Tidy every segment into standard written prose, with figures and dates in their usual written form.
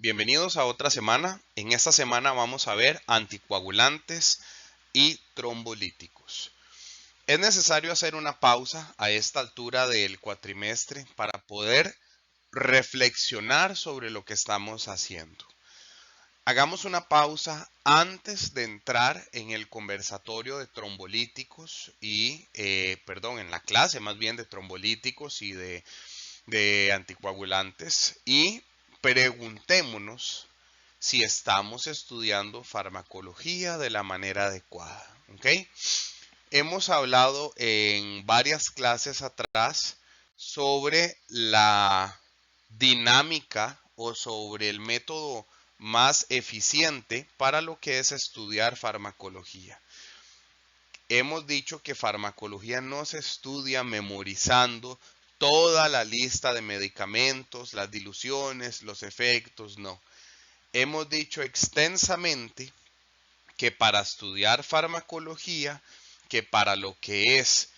Bienvenidos a otra semana. En esta semana vamos a ver anticoagulantes y trombolíticos. Es necesario hacer una pausa a esta altura del cuatrimestre para poder reflexionar sobre lo que estamos haciendo. Hagamos una pausa antes de entrar en el conversatorio de trombolíticos en la clase más bien de trombolíticos y de anticoagulantes y preguntémonos si estamos estudiando farmacología de la manera adecuada. ¿Ok? Hemos hablado en varias clases atrás sobre la dinámica o sobre el método más eficiente para lo que es estudiar farmacología. Hemos dicho que farmacología no se estudia memorizando toda la lista de medicamentos, las diluciones, los efectos, no. Hemos dicho extensamente que para estudiar farmacología, que para lo que es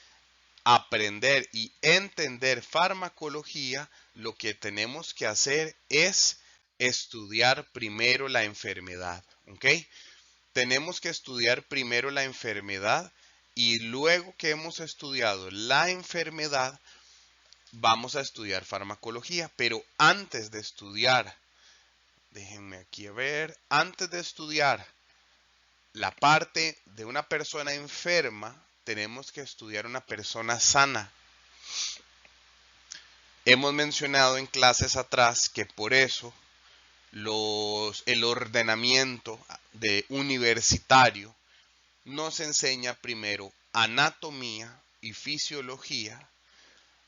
aprender y entender farmacología, lo que tenemos que hacer es estudiar primero la enfermedad, ¿ok? Tenemos que estudiar primero la enfermedad y luego que hemos estudiado la enfermedad, vamos a estudiar farmacología. Pero antes de estudiar, déjenme aquí ver, antes de estudiar la parte de una persona enferma, tenemos que estudiar una persona sana. Hemos mencionado en clases atrás que por eso el ordenamiento de universitario nos enseña primero anatomía y fisiología,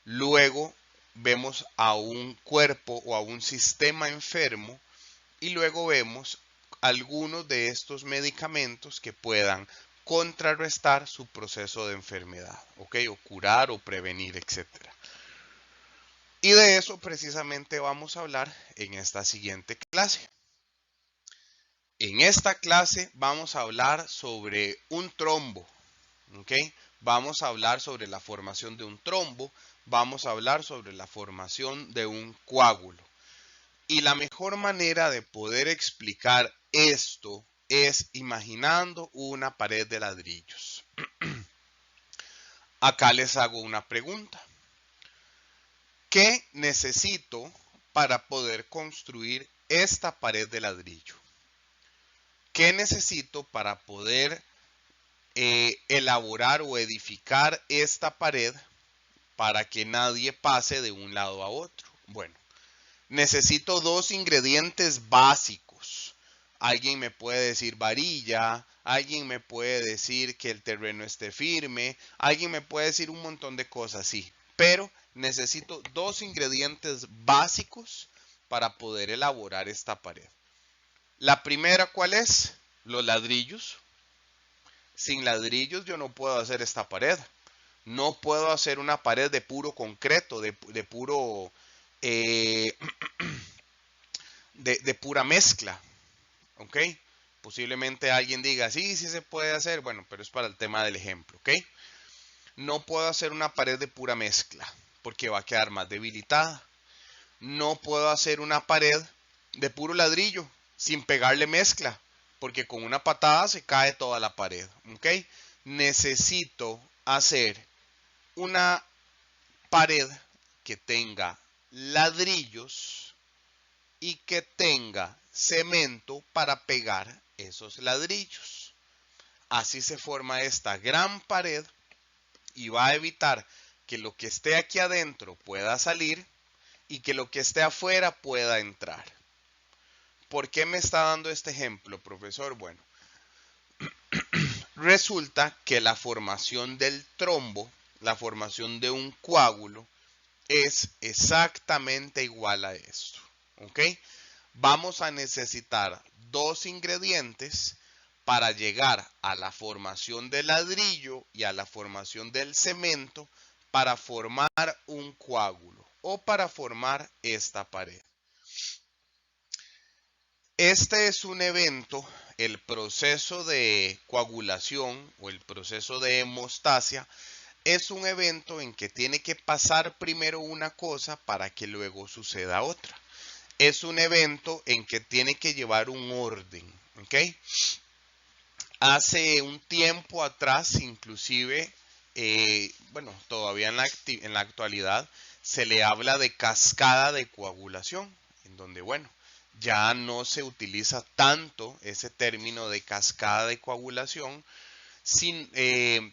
luego vemos a un cuerpo o a un sistema enfermo y luego vemos algunos de estos medicamentos que puedan contrarrestar su proceso de enfermedad, ¿ok? O curar o prevenir, etcétera. Y de eso precisamente vamos a hablar en esta siguiente clase. En esta clase vamos a hablar sobre un trombo, ¿ok? Vamos a hablar sobre la formación de un trombo, vamos a hablar sobre la formación de un coágulo. Y la mejor manera de poder explicar esto es imaginando una pared de ladrillos. Acá les hago una pregunta. ¿Qué necesito para poder construir esta pared de ladrillo? ¿Qué necesito para poder elaborar o edificar esta pared para que nadie pase de un lado a otro? Bueno, necesito dos ingredientes básicos. Alguien me puede decir varilla, alguien me puede decir que el terreno esté firme, alguien me puede decir un montón de cosas, sí. Pero necesito dos ingredientes básicos para poder elaborar esta pared. La primera, ¿cuál es? Los ladrillos. Sin ladrillos yo no puedo hacer esta pared. No puedo hacer una pared de puro concreto, de puro eh, de pura mezcla, ¿ok? Posiblemente alguien diga, sí, sí se puede hacer, bueno, pero es para el tema del ejemplo, ¿ok? No puedo hacer una pared de pura mezcla, porque va a quedar más debilitada. No puedo hacer una pared de puro ladrillo, sin pegarle mezcla, porque con una patada se cae toda la pared, ¿ok? Necesito hacer una pared que tenga ladrillos y que tenga cemento para pegar esos ladrillos. Así se forma esta gran pared y va a evitar que lo que esté aquí adentro pueda salir y que lo que esté afuera pueda entrar. ¿Por qué me está dando este ejemplo, profesor? Bueno, resulta que la formación del trombo, la formación de un coágulo, es exactamente igual a esto, ¿ok? Vamos a necesitar dos ingredientes para llegar a la formación del ladrillo y a la formación del cemento para formar un coágulo o para formar esta pared. Este es un evento, el proceso de coagulación o el proceso de hemostasia, es un evento en que tiene que pasar primero una cosa para que luego suceda otra. es un evento en que tiene que llevar un orden, ¿ok? Hace un tiempo atrás, inclusive, bueno, todavía en la actualidad, se le habla de cascada de coagulación, en donde, bueno, ya no se utiliza tanto ese término de cascada de coagulación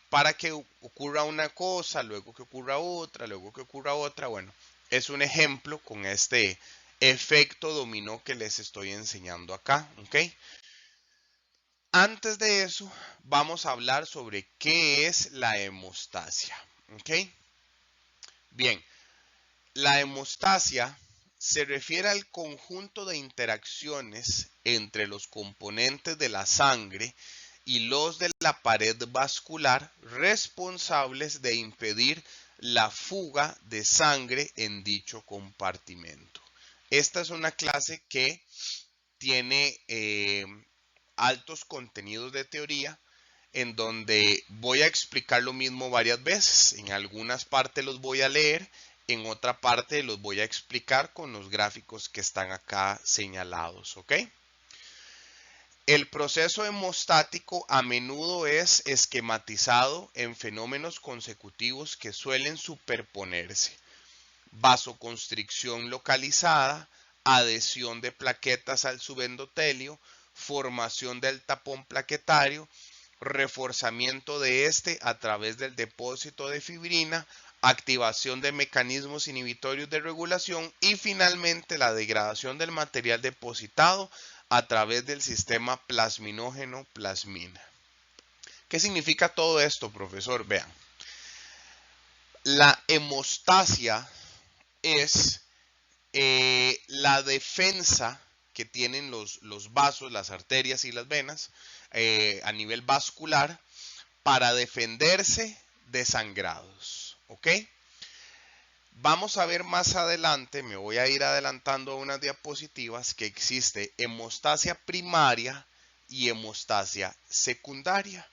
para que ocurra una cosa, luego que ocurra otra, luego que ocurra otra. Bueno, es un ejemplo con este efecto dominó que les estoy enseñando acá, ¿ok? Antes de eso, vamos a hablar sobre qué es la hemostasia. ¿Ok? Bien, la hemostasia se refiere al conjunto de interacciones entre los componentes de la sangre y los de la pared vascular responsables de impedir la fuga de sangre en dicho compartimento. Esta es una clase que tiene altos contenidos de teoría en donde voy a explicar lo mismo varias veces. En algunas partes los voy a leer, en otra parte los voy a explicar con los gráficos que están acá señalados, ¿ok? El proceso hemostático a menudo es esquematizado en fenómenos consecutivos que suelen superponerse. Vasoconstricción localizada, adhesión de plaquetas al subendotelio, formación del tapón plaquetario, reforzamiento de este a través del depósito de fibrina, activación de mecanismos inhibitorios de regulación y finalmente la degradación del material depositado a través del sistema plasminógeno plasmina. ¿Qué significa todo esto, profesor? Vean, la hemostasia es la defensa que tienen los vasos, las arterias y las venas a nivel vascular para defenderse de sangrados. ¿Ok? Vamos a ver más adelante, me voy a ir adelantando a unas diapositivas, que existe hemostasia primaria y hemostasia secundaria.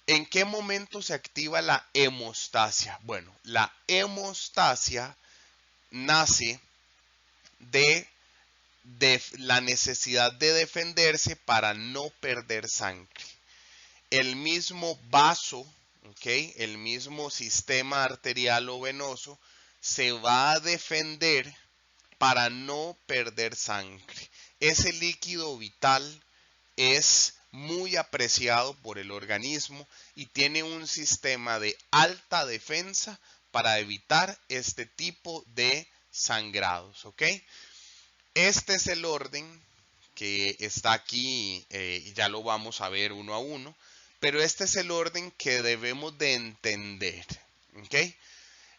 ¿En qué momento se activa la hemostasia? Bueno, la hemostasia nace de la necesidad de defenderse para no perder sangre. El mismo vaso, ¿okay? El mismo sistema arterial o venoso se va a defender para no perder sangre. Ese líquido vital es muy apreciado por el organismo y tiene un sistema de alta defensa para evitar este tipo de sangrados, ¿ok? Este es el orden que está aquí, ya lo vamos a ver uno a uno, pero este es el orden que debemos de entender, ¿ok?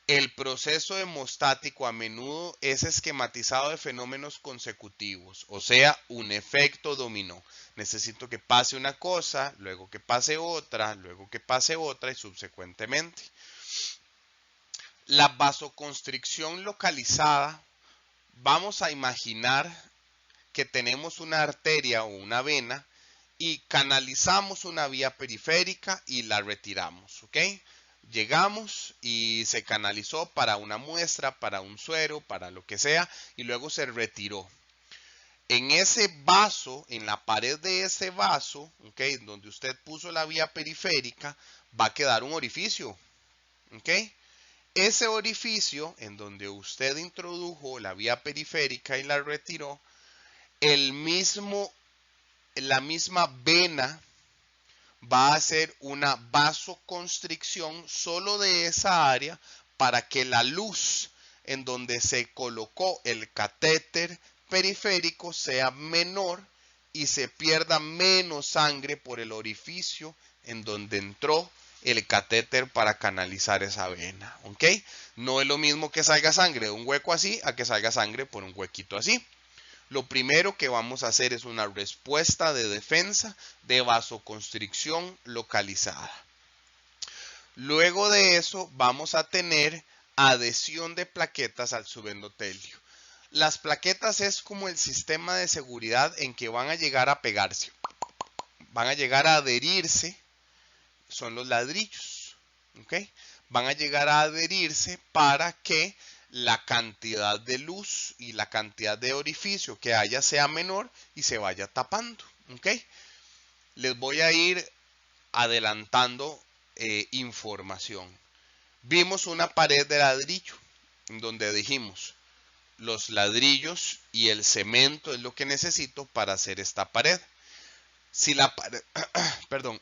El proceso hemostático a menudo es esquematizado de fenómenos consecutivos, o sea, un efecto dominó. Necesito que pase una cosa, luego que pase otra, luego que pase otra y subsecuentemente. La vasoconstricción localizada, vamos a imaginar que tenemos una arteria o una vena y canalizamos una vía periférica y la retiramos, ¿ok? Llegamos y se canalizó para una muestra, para un suero, para lo que sea, y luego se retiró. En ese vaso, en la pared de ese vaso, ¿ok? Donde usted puso la vía periférica, va a quedar un orificio, ¿ok? Ese orificio en donde usted introdujo la vía periférica y la retiró, la misma vena va a hacer una vasoconstricción solo de esa área para que la luz en donde se colocó el catéter periférico sea menor y se pierda menos sangre por el orificio en donde entró el catéter para canalizar esa vena, ¿ok? No es lo mismo que salga sangre de un hueco así a que salga sangre por un huequito así. Lo primero que vamos a hacer es una respuesta de defensa de vasoconstricción localizada. Luego de eso vamos a tener adhesión de plaquetas al subendotelio. Las plaquetas es como el sistema de seguridad en que van a llegar a pegarse, van a llegar a adherirse, son los ladrillos, ¿ok? Van a llegar a adherirse para que la cantidad de luz y la cantidad de orificio que haya sea menor y se vaya tapando. ¿Ok? Les voy a ir adelantando información. Vimos una pared de ladrillo en donde dijimos los ladrillos y el cemento es lo que necesito para hacer esta pared. Si la pared, perdón,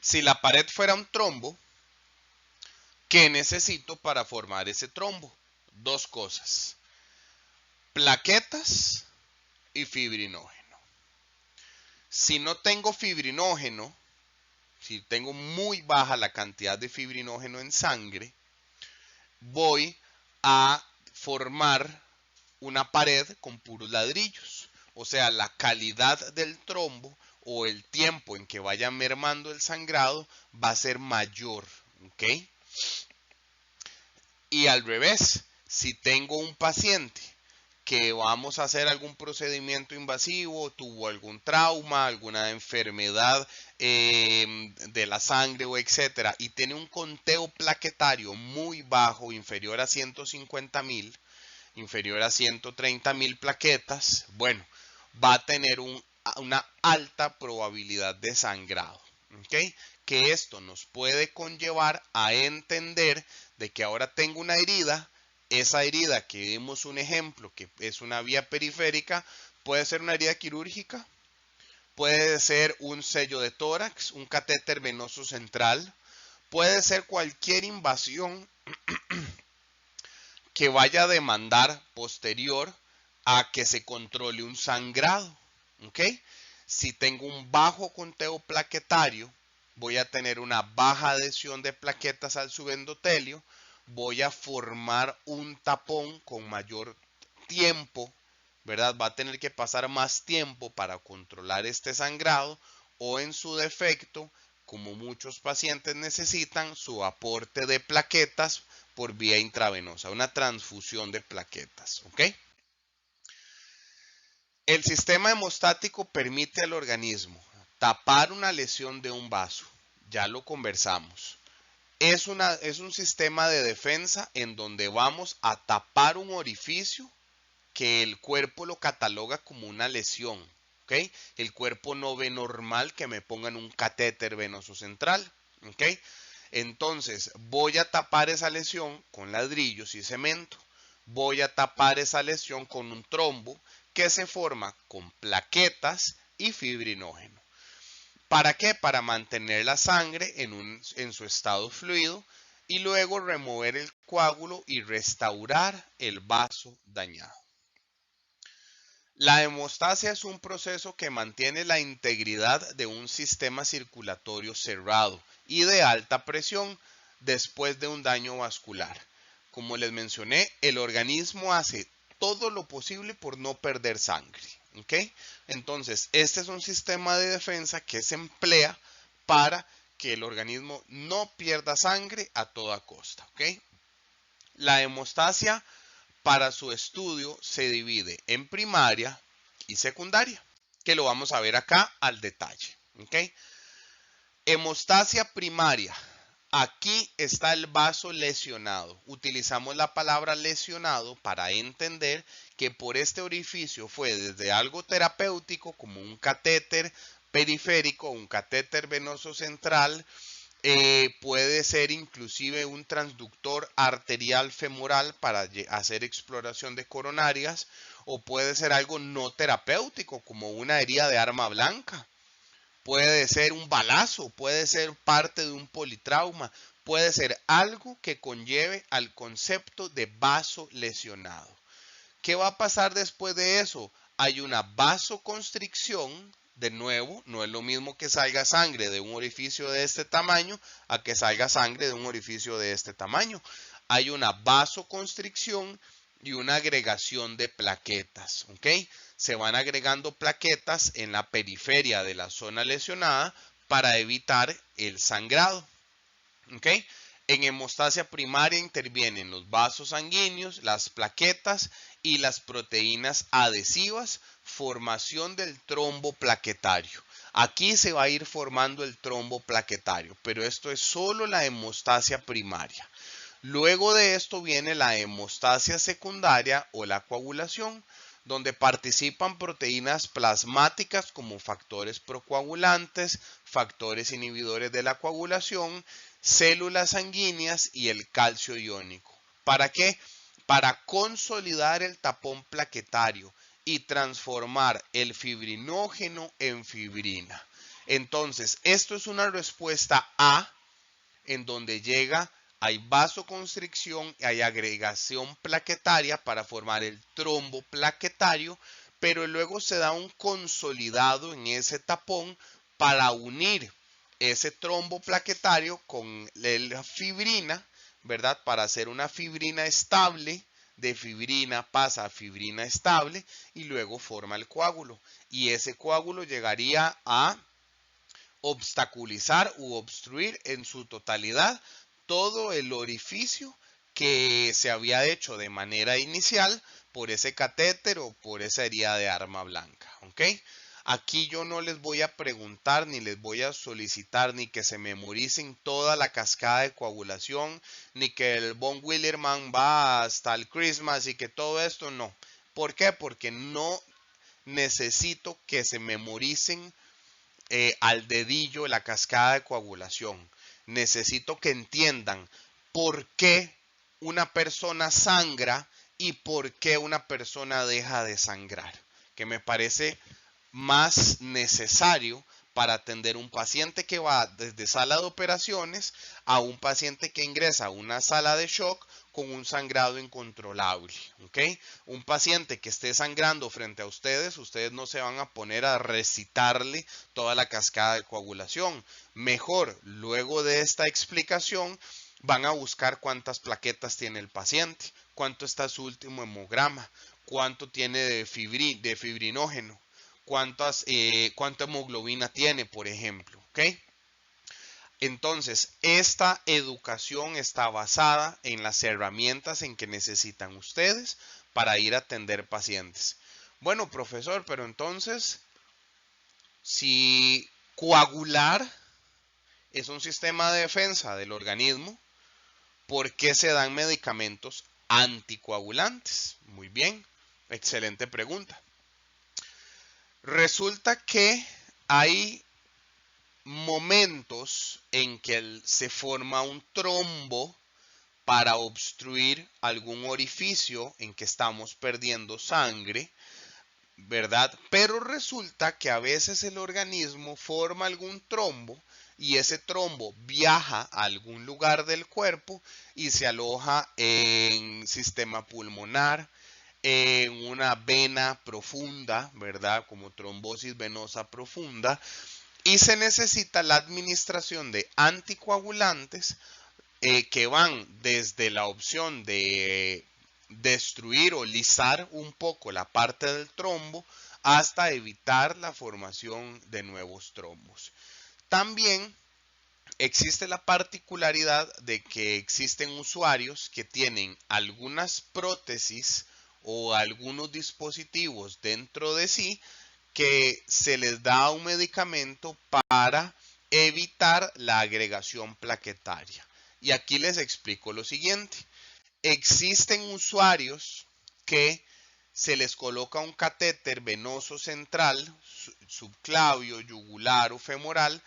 si la pared fuera un trombo, ¿qué necesito para formar ese trombo? Dos cosas: plaquetas y fibrinógeno. Si no tengo fibrinógeno, si tengo muy baja la cantidad de fibrinógeno en sangre, voy a formar una pared con puros ladrillos. O sea, la calidad del trombo o el tiempo en que vaya mermando el sangrado va a ser mayor. ¿Ok? Y al revés, si tengo un paciente que vamos a hacer algún procedimiento invasivo, tuvo algún trauma, alguna enfermedad de la sangre o etcétera, y tiene un conteo plaquetario muy bajo, inferior a 150,000, inferior a 130,000 plaquetas, bueno, va a tener una alta probabilidad de sangrado. ¿Ok? Que esto nos puede conllevar a entender de que ahora tengo una herida. Esa herida que vimos un ejemplo, que es una vía periférica, puede ser una herida quirúrgica, puede ser un sello de tórax, un catéter venoso central, puede ser cualquier invasión que vaya a demandar posterior a que se controle un sangrado. ¿Ok? Si tengo un bajo conteo plaquetario, voy a tener una baja adhesión de plaquetas al subendotelio, voy a formar un tapón con mayor tiempo, ¿verdad? Va a tener que pasar más tiempo para controlar este sangrado, o en su defecto, como muchos pacientes necesitan, su aporte de plaquetas por vía intravenosa, una transfusión de plaquetas. ¿Ok? El sistema hemostático permite al organismo tapar una lesión de un vaso. Ya lo conversamos. Es un sistema de defensa en donde vamos a tapar un orificio que el cuerpo lo cataloga como una lesión. ¿Ok? El cuerpo no ve normal que me pongan un catéter venoso central. ¿Ok? Entonces voy a tapar esa lesión con ladrillos y cemento. Voy a tapar esa lesión con un trombo que se forma con plaquetas y fibrinógeno. ¿Para qué? Para mantener la sangre en su estado fluido y luego remover el coágulo y restaurar el vaso dañado. La hemostasia es un proceso que mantiene la integridad de un sistema circulatorio cerrado y de alta presión después de un daño vascular. Como les mencioné, el organismo hace todo lo posible por no perder sangre. ¿Ok? Entonces, este es un sistema de defensa que se emplea para que el organismo no pierda sangre a toda costa. ¿Ok? La hemostasia, para su estudio, se divide en primaria y secundaria, que lo vamos a ver acá al detalle. ¿Ok? Hemostasia primaria. Aquí está el vaso lesionado. Utilizamos la palabra lesionado para entender que por este orificio fue desde algo terapéutico como un catéter periférico, un catéter venoso central, puede ser inclusive un transductor arterial femoral para hacer exploración de coronarias, o puede ser algo no terapéutico como una herida de arma blanca. Puede ser un balazo, puede ser parte de un politrauma, puede ser algo que conlleve al concepto de vaso lesionado. ¿Qué va a pasar después de eso? Hay una vasoconstricción. De nuevo, no es lo mismo que salga sangre de un orificio de este tamaño a que salga sangre de un orificio de este tamaño. Hay una vasoconstricción y una agregación de plaquetas. ¿Ok? Se van agregando plaquetas en la periferia de la zona lesionada para evitar el sangrado. ¿Ok? En hemostasia primaria intervienen los vasos sanguíneos, las plaquetas y las proteínas adhesivas, formación del trombo plaquetario. Aquí se va a ir formando el trombo plaquetario, pero esto es solo la hemostasia primaria. Luego de esto viene la hemostasia secundaria o la coagulación, donde participan proteínas plasmáticas como factores procoagulantes, factores inhibidores de la coagulación, células sanguíneas y el calcio iónico. ¿Para qué? Para consolidar el tapón plaquetario y transformar el fibrinógeno en fibrina. Entonces, esto es una respuesta A en donde hay vasoconstricción y hay agregación plaquetaria para formar el trombo plaquetario, pero luego se da un consolidado en ese tapón para unir ese trombo plaquetario con la fibrina, ¿verdad? Para hacer una fibrina estable, de fibrina pasa a fibrina estable y luego forma el coágulo. Y ese coágulo llegaría a obstaculizar u obstruir en su totalidad todo el orificio que se había hecho de manera inicial por ese catéter o por esa herida de arma blanca. ¿Ok? Aquí yo no les voy a preguntar ni les voy a solicitar ni que se memoricen toda la cascada de coagulación, ni que el von Willebrand va hasta el Christmas y que todo esto no. ¿Por qué? Porque no necesito que se memoricen al dedillo la cascada de coagulación. Necesito que entiendan por qué una persona sangra y por qué una persona deja de sangrar, que me parece más necesario para atender un paciente que va desde sala de operaciones a un paciente que ingresa a una sala de shock con un sangrado incontrolable, ¿ok? Un paciente que esté sangrando frente a ustedes no se van a poner a recitarle toda la cascada de coagulación. Mejor, luego de esta explicación, van a buscar cuántas plaquetas tiene el paciente, cuánto está su último hemograma, cuánto tiene de fibrinógeno, cuánta hemoglobina tiene, por ejemplo, ¿ok? Entonces, esta educación está basada en las herramientas en que necesitan ustedes para ir a atender pacientes. Bueno, profesor, pero entonces, si coagular es un sistema de defensa del organismo, ¿por qué se dan medicamentos anticoagulantes? Muy bien, excelente pregunta. Resulta que hay momentos en que se forma un trombo para obstruir algún orificio en que estamos perdiendo sangre, ¿verdad? Pero resulta que a veces el organismo forma algún trombo y ese trombo viaja a algún lugar del cuerpo y se aloja en sistema pulmonar, en una vena profunda, ¿verdad? Como trombosis venosa profunda. Y se necesita la administración de anticoagulantes que van desde la opción de destruir o lisar un poco la parte del trombo hasta evitar la formación de nuevos trombos. También existe la particularidad de que existen usuarios que tienen algunas prótesis o algunos dispositivos dentro de sí que se les da un medicamento para evitar la agregación plaquetaria. Y aquí les explico lo siguiente. Existen usuarios que se les coloca un catéter venoso central, subclavio, yugular o femoral,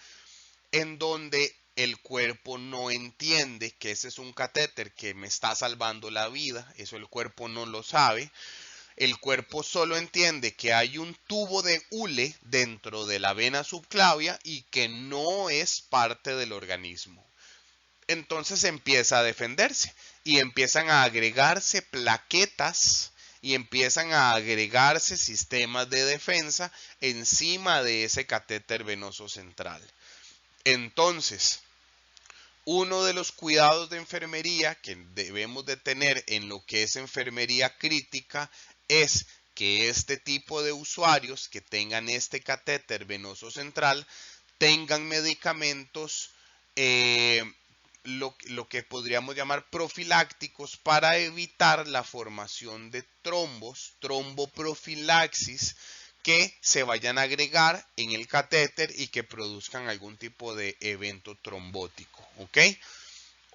en donde el cuerpo no entiende que ese es un catéter que me está salvando la vida, eso el cuerpo no lo sabe. El cuerpo solo entiende que hay un tubo de hule dentro de la vena subclavia y que no es parte del organismo. Entonces empieza a defenderse y empiezan a agregarse plaquetas y empiezan a agregarse sistemas de defensa encima de ese catéter venoso central. Entonces, uno de los cuidados de enfermería que debemos de tener en lo que es enfermería crítica es que este tipo de usuarios que tengan este catéter venoso central tengan medicamentos, lo que podríamos llamar profilácticos para evitar la formación de trombos, tromboprofilaxis, que se vayan a agregar en el catéter y que produzcan algún tipo de evento trombótico, ¿ok?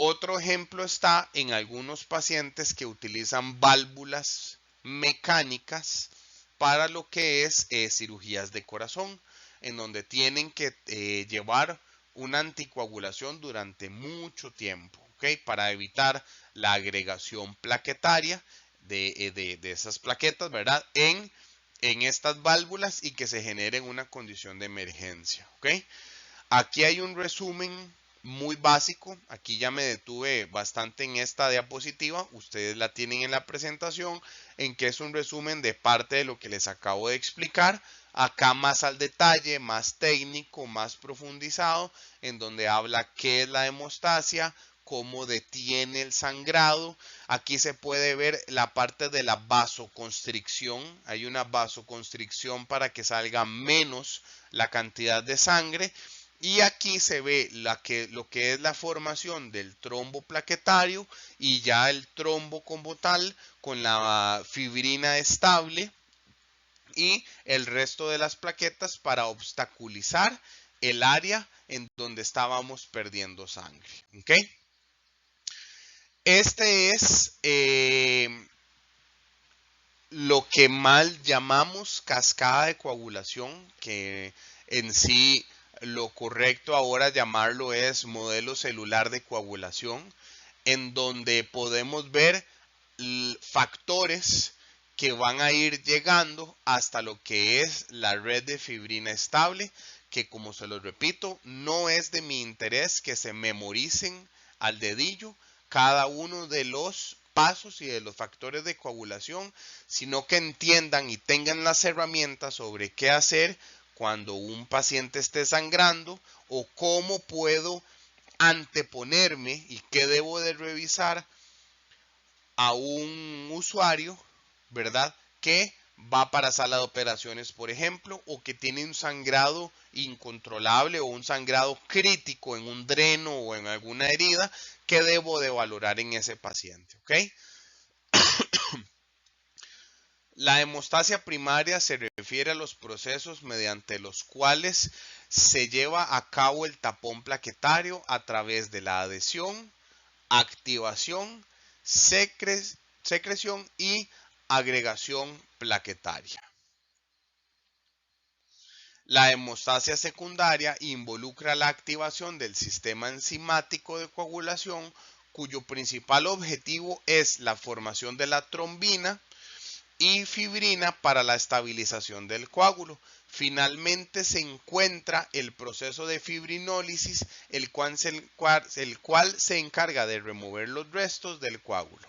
Otro ejemplo está en algunos pacientes que utilizan válvulas mecánicas para lo que es cirugías de corazón, en donde tienen que llevar una anticoagulación durante mucho tiempo, ¿ok? Para evitar la agregación plaquetaria de esas plaquetas, ¿verdad? En estas válvulas y que se genere una condición de emergencia, ¿ok? Aquí hay un resumen muy básico. Aquí ya me detuve bastante en esta diapositiva. Ustedes la tienen en la presentación, en que es un resumen de parte de lo que les acabo de explicar. Acá más al detalle, más técnico, más profundizado, en donde habla qué es la hemostasia, cómo detiene el sangrado. Aquí se puede ver la parte de la vasoconstricción. Hay una vasoconstricción para que salga menos la cantidad de sangre. Y aquí se ve lo que es la formación del trombo plaquetario y ya el trombo como tal con la fibrina estable y el resto de las plaquetas para obstaculizar el área en donde estábamos perdiendo sangre. ¿Ok? Este es lo que mal llamamos cascada de coagulación, que en sí lo correcto ahora llamarlo es modelo celular de coagulación, en donde podemos ver factores que van a ir llegando hasta lo que es la red de fibrina estable, que como se los repito, no es de mi interés que se memoricen al dedillo cada uno de los pasos y de los factores de coagulación, sino que entiendan y tengan las herramientas sobre qué hacer cuando un paciente esté sangrando o cómo puedo anteponerme y qué debo de revisar a un usuario, ¿verdad? Que va para sala de operaciones, por ejemplo, o que tiene un sangrado incontrolable o un sangrado crítico en un dreno o en alguna herida, que debo de valorar en ese paciente, ¿ok? La hemostasia primaria se refiere a los procesos mediante los cuales se lleva a cabo el tapón plaquetario a través de la adhesión, activación, secreción y agregación plaquetaria. La hemostasia secundaria involucra la activación del sistema enzimático de coagulación, cuyo principal objetivo es la formación de la trombina y fibrina para la estabilización del coágulo. Finalmente se encuentra el proceso de fibrinólisis, el cual se encarga de remover los restos del coágulo.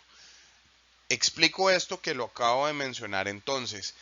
Explico esto que lo acabo de mencionar entonces.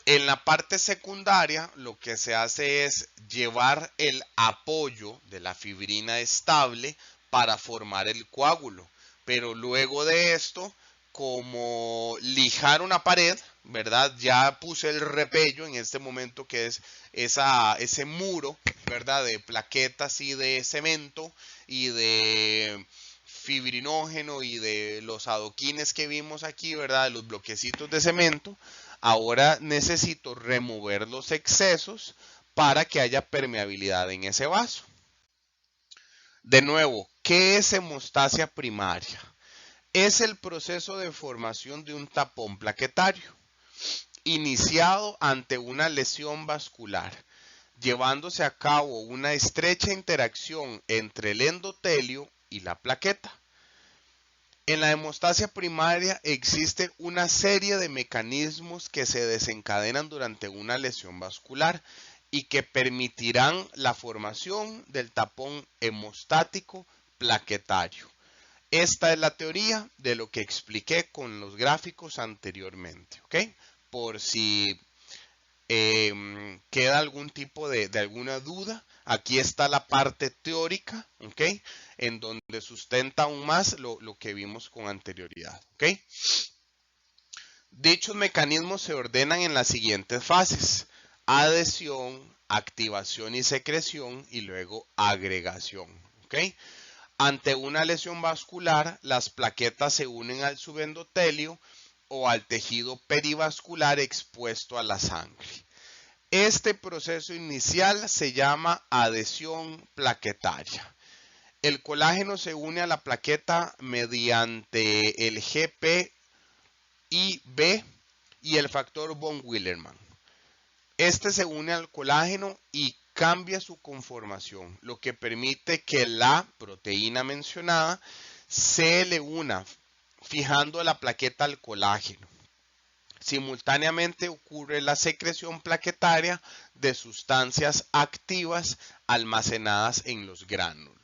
En la parte secundaria lo que se hace es llevar el apoyo de la fibrina estable para formar el coágulo. Pero luego de esto, como lijar una pared, ¿verdad? Ya puse el repello en este momento que es ese muro, ¿verdad? De plaquetas y de cemento y de fibrinógeno y de los adoquines que vimos aquí, ¿verdad? De los bloquecitos de cemento. Ahora necesito remover los excesos para que haya permeabilidad en ese vaso. De nuevo, ¿qué es hemostasia primaria? Es el proceso de formación de un tapón plaquetario, iniciado ante una lesión vascular, llevándose a cabo una estrecha interacción entre el endotelio y la plaqueta. En la hemostasia primaria existe una serie de mecanismos que se desencadenan durante una lesión vascular y que permitirán la formación del tapón hemostático plaquetario. Esta es la teoría de lo que expliqué con los gráficos anteriormente, ¿ok? Por si queda algún tipo de alguna duda, aquí está la parte teórica, ¿ok? En donde sustenta aún más lo que vimos con anterioridad, ¿ok? Dichos mecanismos se ordenan en las siguientes fases: adhesión, activación y secreción y luego agregación, ¿ok? Ante una lesión vascular, las plaquetas se unen al subendotelio o al tejido perivascular expuesto a la sangre. Este proceso inicial se llama adhesión plaquetaria. El colágeno se une a la plaqueta mediante el GPIB y el factor von Willebrand. Este se une al colágeno y cambia su conformación, lo que permite que la proteína mencionada se le una, fijando la plaqueta al colágeno. Simultáneamente ocurre la secreción plaquetaria de sustancias activas almacenadas en los gránulos.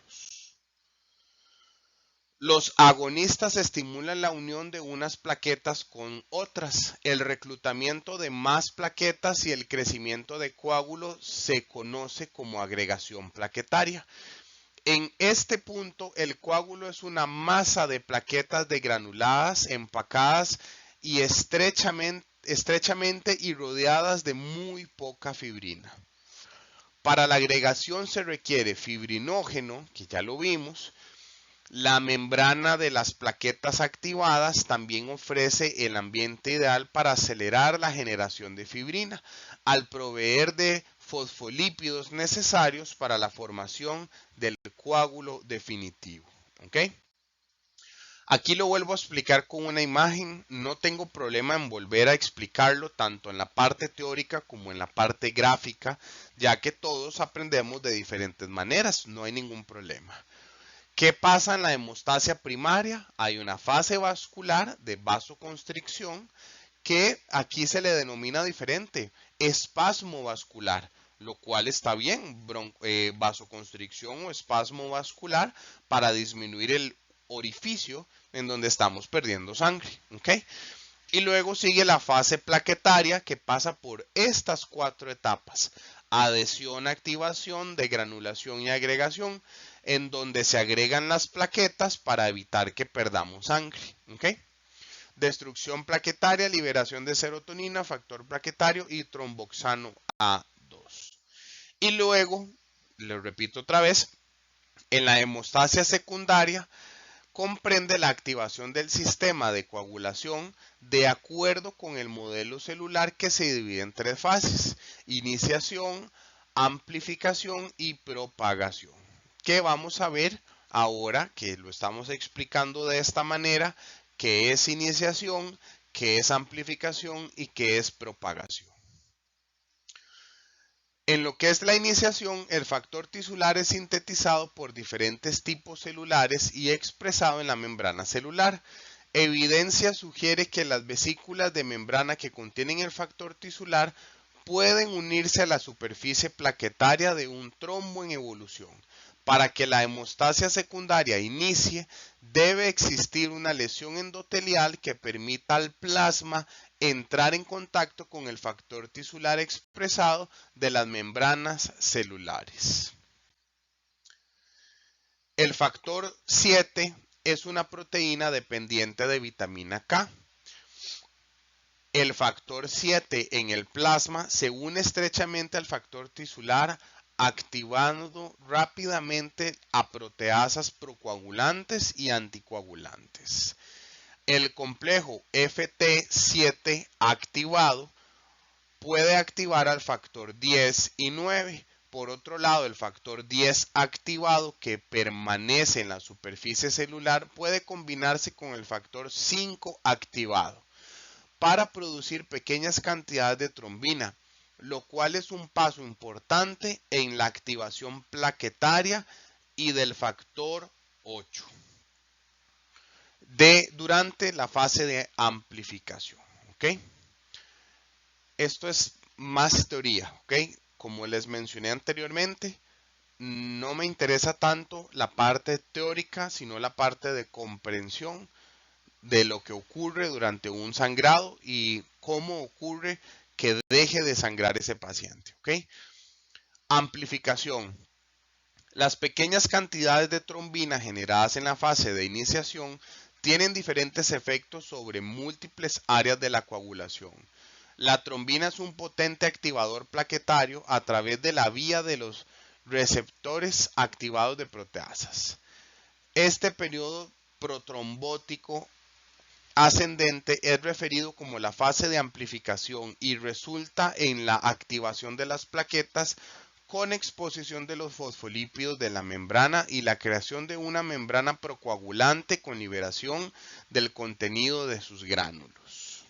Los agonistas estimulan la unión de unas plaquetas con otras. El reclutamiento de más plaquetas y el crecimiento de coágulos se conoce como agregación plaquetaria. En este punto, el coágulo es una masa de plaquetas degranuladas, empacadas y estrechamente y rodeadas de muy poca fibrina. Para la agregación se requiere fibrinógeno, que ya lo vimos. La membrana de las plaquetas activadas también ofrece el ambiente ideal para acelerar la generación de fibrina, al proveer de fosfolípidos necesarios para la formación del coágulo definitivo. ¿Okay? Aquí lo vuelvo a explicar con una imagen. No tengo problema en volver a explicarlo tanto en la parte teórica como en la parte gráfica, ya que todos aprendemos de diferentes maneras, no hay ningún problema. ¿Qué pasa en la hemostasia primaria? Hay una fase vascular de vasoconstricción que aquí se le denomina diferente, espasmo vascular, lo cual está bien, vasoconstricción o espasmo vascular para disminuir el orificio en donde estamos perdiendo sangre. ¿Okay? Y luego sigue la fase plaquetaria que pasa por estas 4 etapas: adhesión, activación, degranulación y agregación, en donde se agregan las plaquetas para evitar que perdamos sangre. ¿Okay? Destrucción plaquetaria, liberación de serotonina, factor plaquetario y tromboxano A2. Y luego, le repito otra vez, en la hemostasia secundaria comprende la activación del sistema de coagulación de acuerdo con el modelo celular que se divide en 3 fases: iniciación, amplificación y propagación. Que vamos a ver ahora que lo estamos explicando de esta manera, qué es iniciación, qué es amplificación y qué es propagación. En lo que es la iniciación, el factor tisular es sintetizado por diferentes tipos celulares y expresado en la membrana celular. Evidencia sugiere que las vesículas de membrana que contienen el factor tisular pueden unirse a la superficie plaquetaria de un trombo en evolución. Para que la hemostasia secundaria inicie, debe existir una lesión endotelial que permita al plasma entrar en contacto con el factor tisular expresado de las membranas celulares. El factor 7 es una proteína dependiente de vitamina K. El factor 7 en el plasma se une estrechamente al factor tisular, activando rápidamente a proteasas procoagulantes y anticoagulantes. El complejo FT7 activado puede activar al factor 10 y 9. Por otro lado, el factor 10 activado, que permanece en la superficie celular, puede combinarse con el factor 5 activado para producir pequeñas cantidades de trombina, lo cual es un paso importante en la activación plaquetaria y del factor 8 durante la fase de amplificación. ¿Okay? Esto es más teoría. ¿Okay? Como les mencioné anteriormente, no me interesa tanto la parte teórica, sino la parte de comprensión de lo que ocurre durante un sangrado y cómo ocurre que deje de sangrar ese paciente. ¿Okay? Amplificación. Las pequeñas cantidades de trombina generadas en la fase de iniciación tienen diferentes efectos sobre múltiples áreas de la coagulación. La trombina es un potente activador plaquetario a través de la vía de los receptores activados de proteasas. Este periodo protrombótico ascendente es referido como la fase de amplificación y resulta en la activación de las plaquetas con exposición de los fosfolípidos de la membrana y la creación de una membrana procoagulante con liberación del contenido de sus gránulos.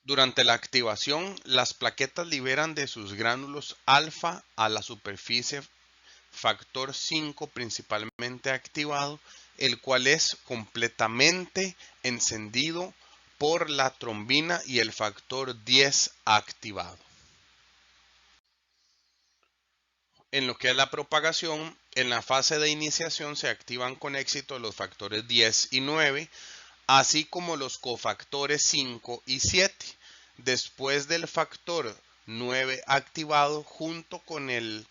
Durante la activación, las plaquetas liberan de sus gránulos alfa a la superficie factor 5 principalmente activado, el cual es completamente encendido por la trombina y el factor 10 activado. En lo que es la propagación, en la fase de iniciación se activan con éxito los factores 10 y 9, así como los cofactores 5 y 7. Después del factor 9 activado junto con el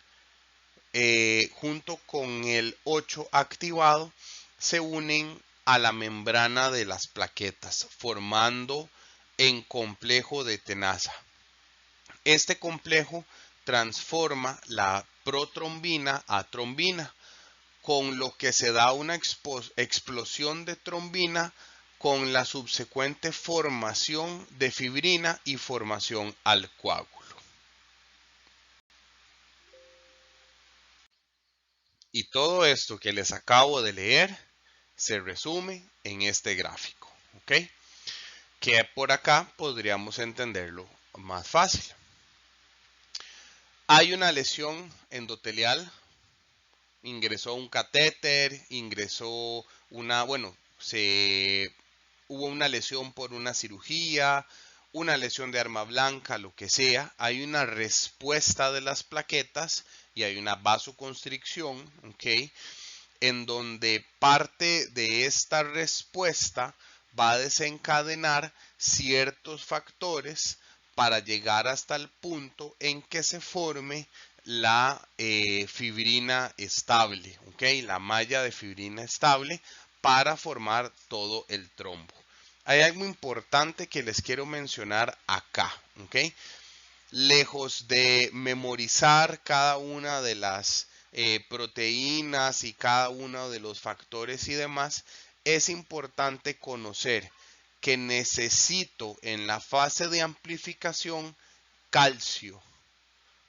8 activado, se unen a la membrana de las plaquetas, formando en complejo de tenaza. Este complejo transforma la protrombina a trombina, con lo que se da una explosión de trombina con la subsecuente formación de fibrina y formación al coágulo. Y todo esto que les acabo de leer se resume en este gráfico, ¿ok? Que por acá podríamos entenderlo más fácil. Hay una lesión endotelial, ingresó un catéter, hubo una lesión por una cirugía, una lesión de arma blanca, lo que sea. Hay una respuesta de las plaquetas y hay una vasoconstricción, ¿ok? En donde parte de esta respuesta va a desencadenar ciertos factores para llegar hasta el punto en que se forme la fibrina estable, ¿ok? La malla de fibrina estable para formar todo el trombo. Hay algo importante que les quiero mencionar acá, ¿ok? Lejos de memorizar cada una de las proteínas y cada uno de los factores y demás, es importante conocer que necesito en la fase de amplificación calcio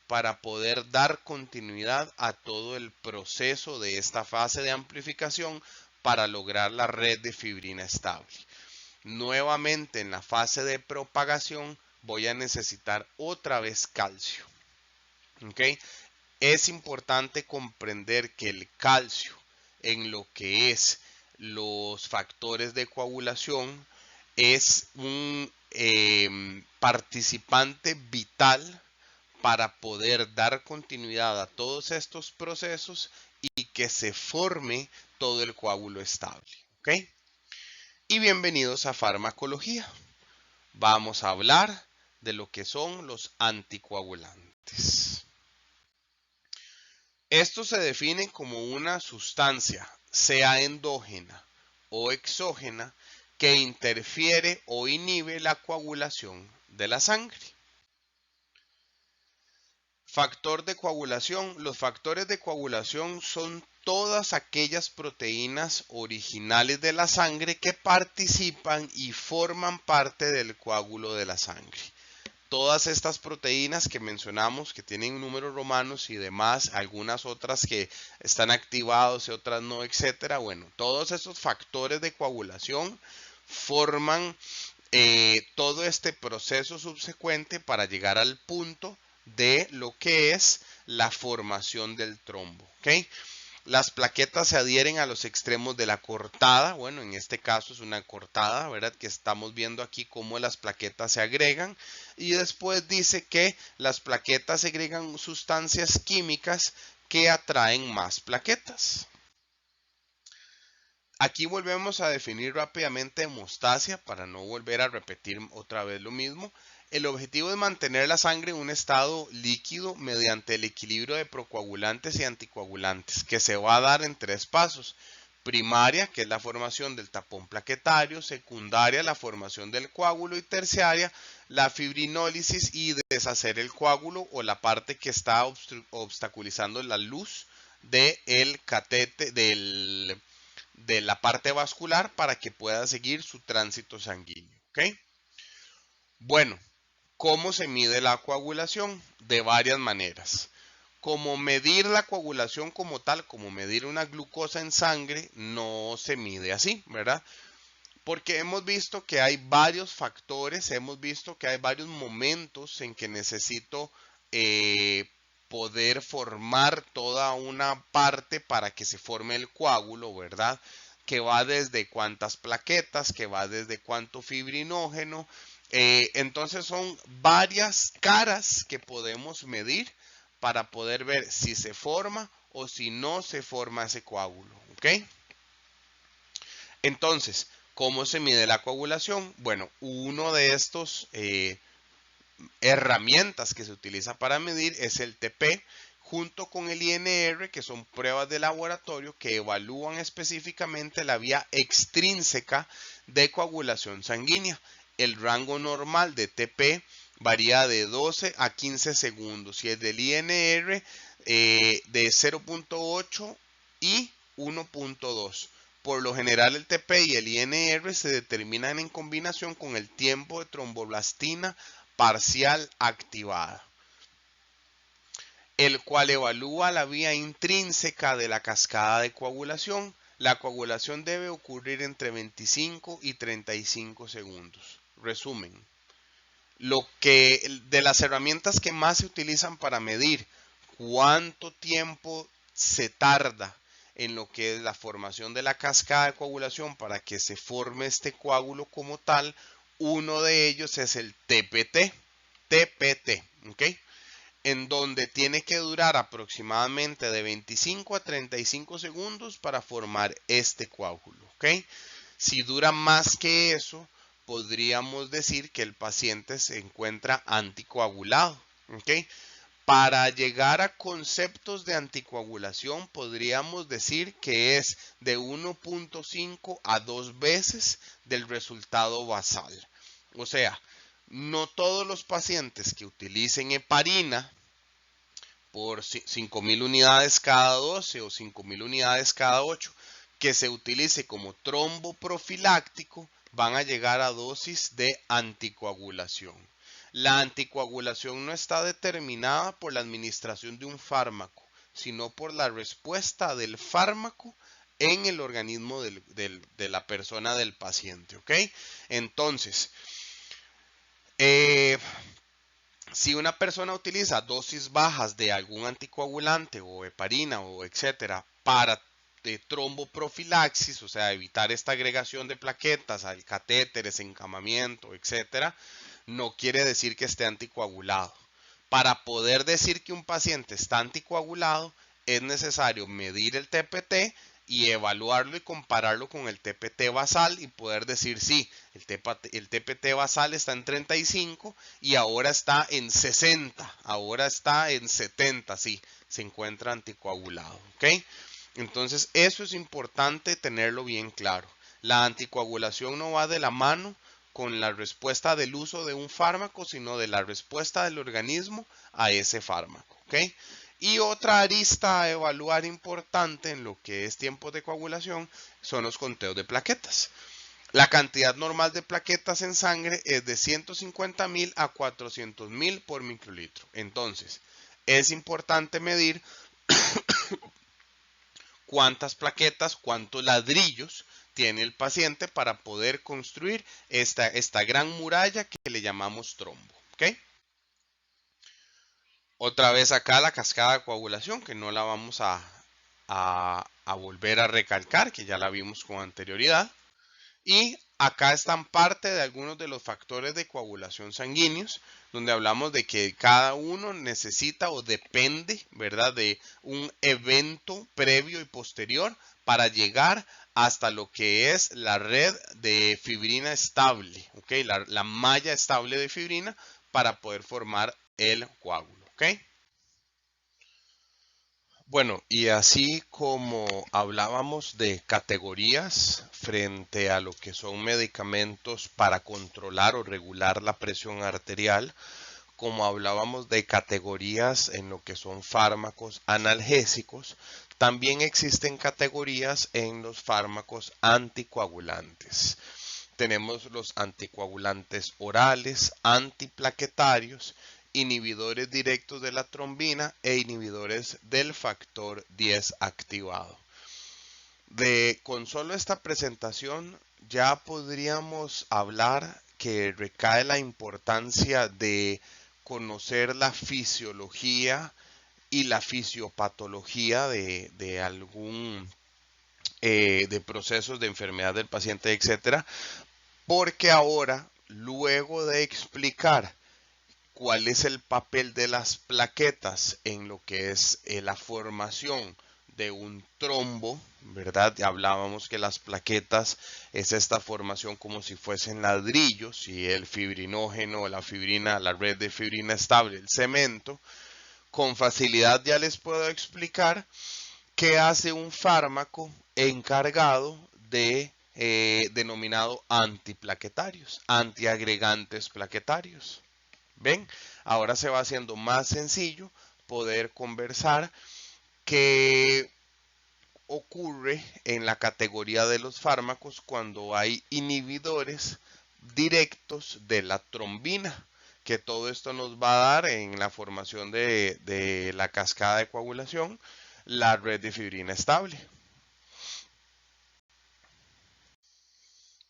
para poder dar continuidad a todo el proceso de esta fase de amplificación para lograr la red de fibrina estable. Nuevamente en la fase de propagación voy a necesitar otra vez calcio. ¿Okay? Es importante comprender que el calcio en lo que es los factores de coagulación es un participante vital para poder dar continuidad a todos estos procesos y que se forme todo el coágulo estable. ¿Ok? Y bienvenidos a farmacología. Vamos a hablar de lo que son los anticoagulantes. Esto se define como una sustancia, sea endógena o exógena, que interfiere o inhibe la coagulación de la sangre. Factor de coagulación. Los factores de coagulación son todas aquellas proteínas originales de la sangre que participan y forman parte del coágulo de la sangre. Todas estas proteínas que mencionamos, que tienen números romanos y demás, algunas otras que están activados y otras no, etcétera. Bueno, todos estos factores de coagulación forman todo este proceso subsecuente para llegar al punto de lo que es la formación del trombo. ¿Okay? Las plaquetas se adhieren a los extremos de la cortada. Bueno, en este caso es una cortada, ¿verdad? Que estamos viendo aquí cómo las plaquetas se agregan. Y después dice que las plaquetas segregan sustancias químicas que atraen más plaquetas. Aquí volvemos a definir rápidamente hemostasia para no volver a repetir otra vez lo mismo. El objetivo es mantener la sangre en un estado líquido mediante el equilibrio de procoagulantes y anticoagulantes, que se va a dar en 3 pasos. Primaria, que es la formación del tapón plaquetario; secundaria, la formación del coágulo; y terciaria, la fibrinólisis y deshacer el coágulo o la parte que está obstaculizando la luz del catete, de la parte vascular, para que pueda seguir su tránsito sanguíneo. ¿Ok? Bueno, ¿Cómo se mide la coagulación? De varias maneras. Como medir la coagulación como tal, como medir una glucosa en sangre, no se mide así, ¿verdad? Porque hemos visto que hay varios factores, hemos visto que hay varios momentos en que necesito poder formar toda una parte para que se forme el coágulo, ¿verdad? Que va desde cuántas plaquetas, que va desde cuánto fibrinógeno. Entonces son varias caras que podemos medir para poder ver si se forma o si no se forma ese coágulo, ¿ok? Entonces, ¿cómo se mide la coagulación? Bueno, uno de estos herramientas que se utiliza para medir es el TP, junto con el INR, que son pruebas de laboratorio que evalúan específicamente la vía extrínseca de coagulación sanguínea. El rango normal de TP varía de 12 a 15 segundos y el del INR de 0.8 y 1.2. Por lo general el TP y el INR se determinan en combinación con el tiempo de tromboblastina parcial activada, el cual evalúa la vía intrínseca de la cascada de coagulación. La coagulación debe ocurrir entre 25 y 35 segundos. Resumen, de las herramientas que más se utilizan para medir cuánto tiempo se tarda en lo que es la formación de la cascada de coagulación para que se forme este coágulo como tal, uno de ellos es el TPT, ¿ok? En donde tiene que durar aproximadamente de 25 a 35 segundos para formar este coágulo, ¿ok? Si dura más que eso, podríamos decir que el paciente se encuentra anticoagulado, ¿ok? Para llegar a conceptos de anticoagulación, podríamos decir que es de 1.5 a 2 veces del resultado basal. O sea, no todos los pacientes que utilicen heparina por 5.000 unidades cada 12 o 5.000 unidades cada 8, que se utilice como tromboprofiláctico, van a llegar a dosis de anticoagulación. La anticoagulación no está determinada por la administración de un fármaco, sino por la respuesta del fármaco en el organismo de la persona del paciente, ¿ok? Entonces, si una persona utiliza dosis bajas de algún anticoagulante o heparina o etcétera para tromboprofilaxis, o sea, evitar esta agregación de plaquetas al catéteres, encamamiento, etcétera, no quiere decir que esté anticoagulado. Para poder decir que un paciente está anticoagulado, es necesario medir el TPT y evaluarlo y compararlo con el TPT basal y poder decir sí, el TPT basal está en 35 y ahora está en 60, ahora está en 70, sí, se encuentra anticoagulado, ¿ok? Entonces eso es importante tenerlo bien claro. La anticoagulación no va de la mano con la respuesta del uso de un fármaco, sino de la respuesta del organismo a ese fármaco, ¿ok? Y otra arista a evaluar importante en lo que es tiempo de coagulación son los conteos de plaquetas. La cantidad normal de plaquetas en sangre es de 150.000 a 400.000 por microlitro. Entonces, es importante medir cuántas plaquetas, cuántos ladrillos tiene el paciente para poder construir esta gran muralla que le llamamos trombo, ¿ok? Otra vez acá la cascada de coagulación, que no la vamos a volver a recalcar, que ya la vimos con anterioridad. Y acá están parte de algunos de los factores de coagulación sanguíneos, donde hablamos de que cada uno necesita o depende, ¿verdad?, de un evento previo y posterior para llegar hasta lo que es la red de fibrina estable, ¿ok? La malla estable de fibrina para poder formar el coágulo, ¿ok? Bueno, y así como hablábamos de categorías frente a lo que son medicamentos para controlar o regular la presión arterial, como hablábamos de categorías en lo que son fármacos analgésicos, también existen categorías en los fármacos anticoagulantes. Tenemos los anticoagulantes orales, antiplaquetarios, inhibidores directos de la trombina e inhibidores del factor 10 activado. Con solo esta presentación ya podríamos hablar que recae la importancia de conocer la fisiología y la fisiopatología de algún de procesos de enfermedad del paciente, etcétera, porque ahora, luego de explicar cuál es el papel de las plaquetas en lo que es la formación de un trombo, ¿verdad? Hablábamos que las plaquetas es esta formación como si fuesen ladrillos y el fibrinógeno, la fibrina, la red de fibrina estable, el cemento. Con facilidad ya les puedo explicar qué hace un fármaco encargado de denominado antiplaquetarios, antiagregantes plaquetarios. ¿Ven? Ahora se va haciendo más sencillo poder conversar qué ocurre en la categoría de los fármacos cuando hay inhibidores directos de la trombina, que todo esto nos va a dar en la formación de la cascada de coagulación, la red de fibrina estable.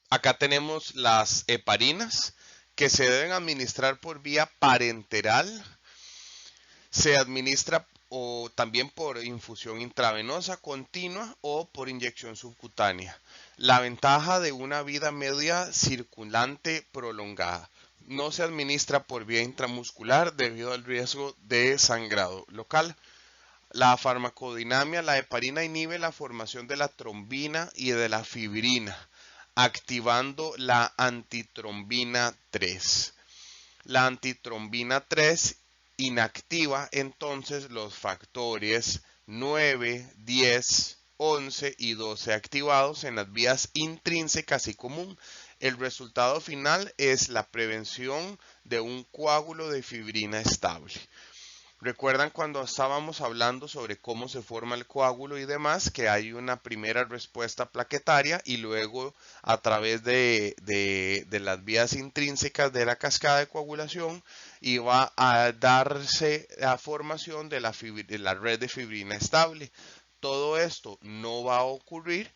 Acá tenemos las heparinas que se deben administrar por vía parenteral. Se administra o también por infusión intravenosa continua o por inyección subcutánea. La ventaja de una vida media circulante prolongada. No se administra por vía intramuscular debido al riesgo de sangrado local. La farmacodinamia, la heparina inhibe la formación de la trombina y de la fibrina, activando la antitrombina 3. La antitrombina 3 inactiva entonces los factores 9, 10, 11 y 12 activados en las vías intrínsecas y común. El resultado final es la prevención de un coágulo de fibrina estable. ¿Recuerdan cuando estábamos hablando sobre cómo se forma el coágulo y demás? Que hay una primera respuesta plaquetaria y luego a través de las vías intrínsecas de la cascada de coagulación iba a darse la formación de la red de fibrina estable. Todo esto no va a ocurrir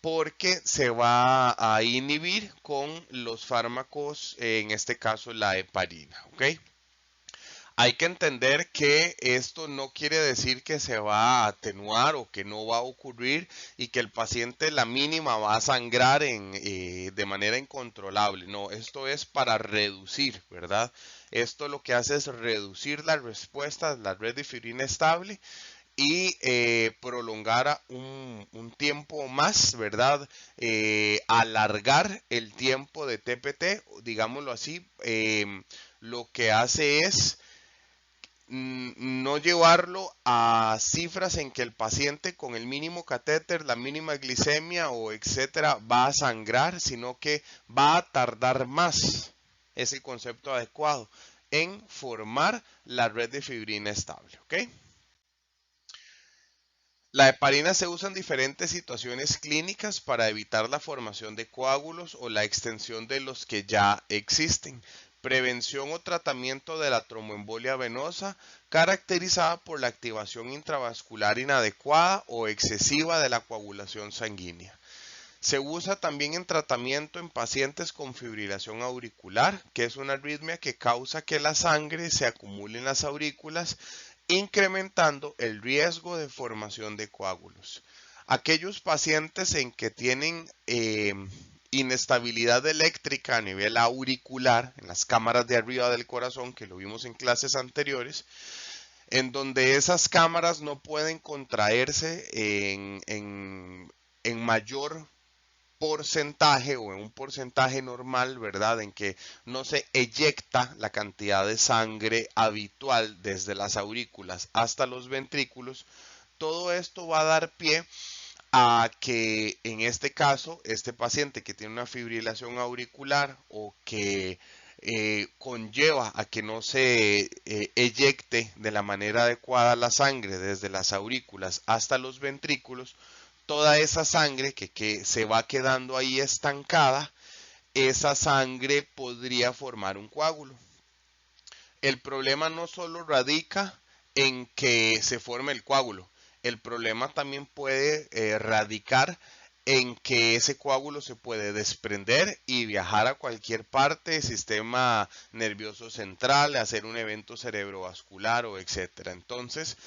porque se va a inhibir con los fármacos, en este caso la heparina, ¿ok? Hay que entender que esto no quiere decir que se va a atenuar o que no va a ocurrir y que el paciente la mínima va a sangrar de manera incontrolable. No, esto es para reducir, ¿verdad? Esto lo que hace es reducir la respuesta de la red de fibrina estable y prolongar un tiempo más, ¿verdad? Alargar el tiempo de TPT, digámoslo así, lo que hace es no llevarlo a cifras en que el paciente con el mínimo catéter, la mínima glicemia o etcétera va a sangrar, sino que va a tardar más, es el concepto adecuado, en formar la red de fibrina estable, ¿ok? La heparina se usa en diferentes situaciones clínicas para evitar la formación de coágulos o la extensión de los que ya existen. Prevención o tratamiento de la tromboembolia venosa caracterizada por la activación intravascular inadecuada o excesiva de la coagulación sanguínea. Se usa también en tratamiento en pacientes con fibrilación auricular, que es una arritmia que causa que la sangre se acumule en las aurículas, incrementando el riesgo de formación de coágulos. Aquellos pacientes en que tienen inestabilidad eléctrica a nivel auricular, en las cámaras de arriba del corazón, que lo vimos en clases anteriores, en donde esas cámaras no pueden contraerse en mayor porcentaje o en un porcentaje normal, ¿verdad? En que no se eyecta la cantidad de sangre habitual desde las aurículas hasta los ventrículos. Todo esto va a dar pie a que en este caso, este paciente que tiene una fibrilación auricular o que conlleva a que no se eyecte de la manera adecuada la sangre desde las aurículas hasta los ventrículos, toda esa sangre que se va quedando ahí estancada esa sangre podría formar un coágulo. El problema no solo radica en que se forme el coágulo, el problema también puede radicar en que ese coágulo se puede desprender y viajar a cualquier parte del sistema nervioso central, hacer un evento cerebrovascular o etcétera. Entonces,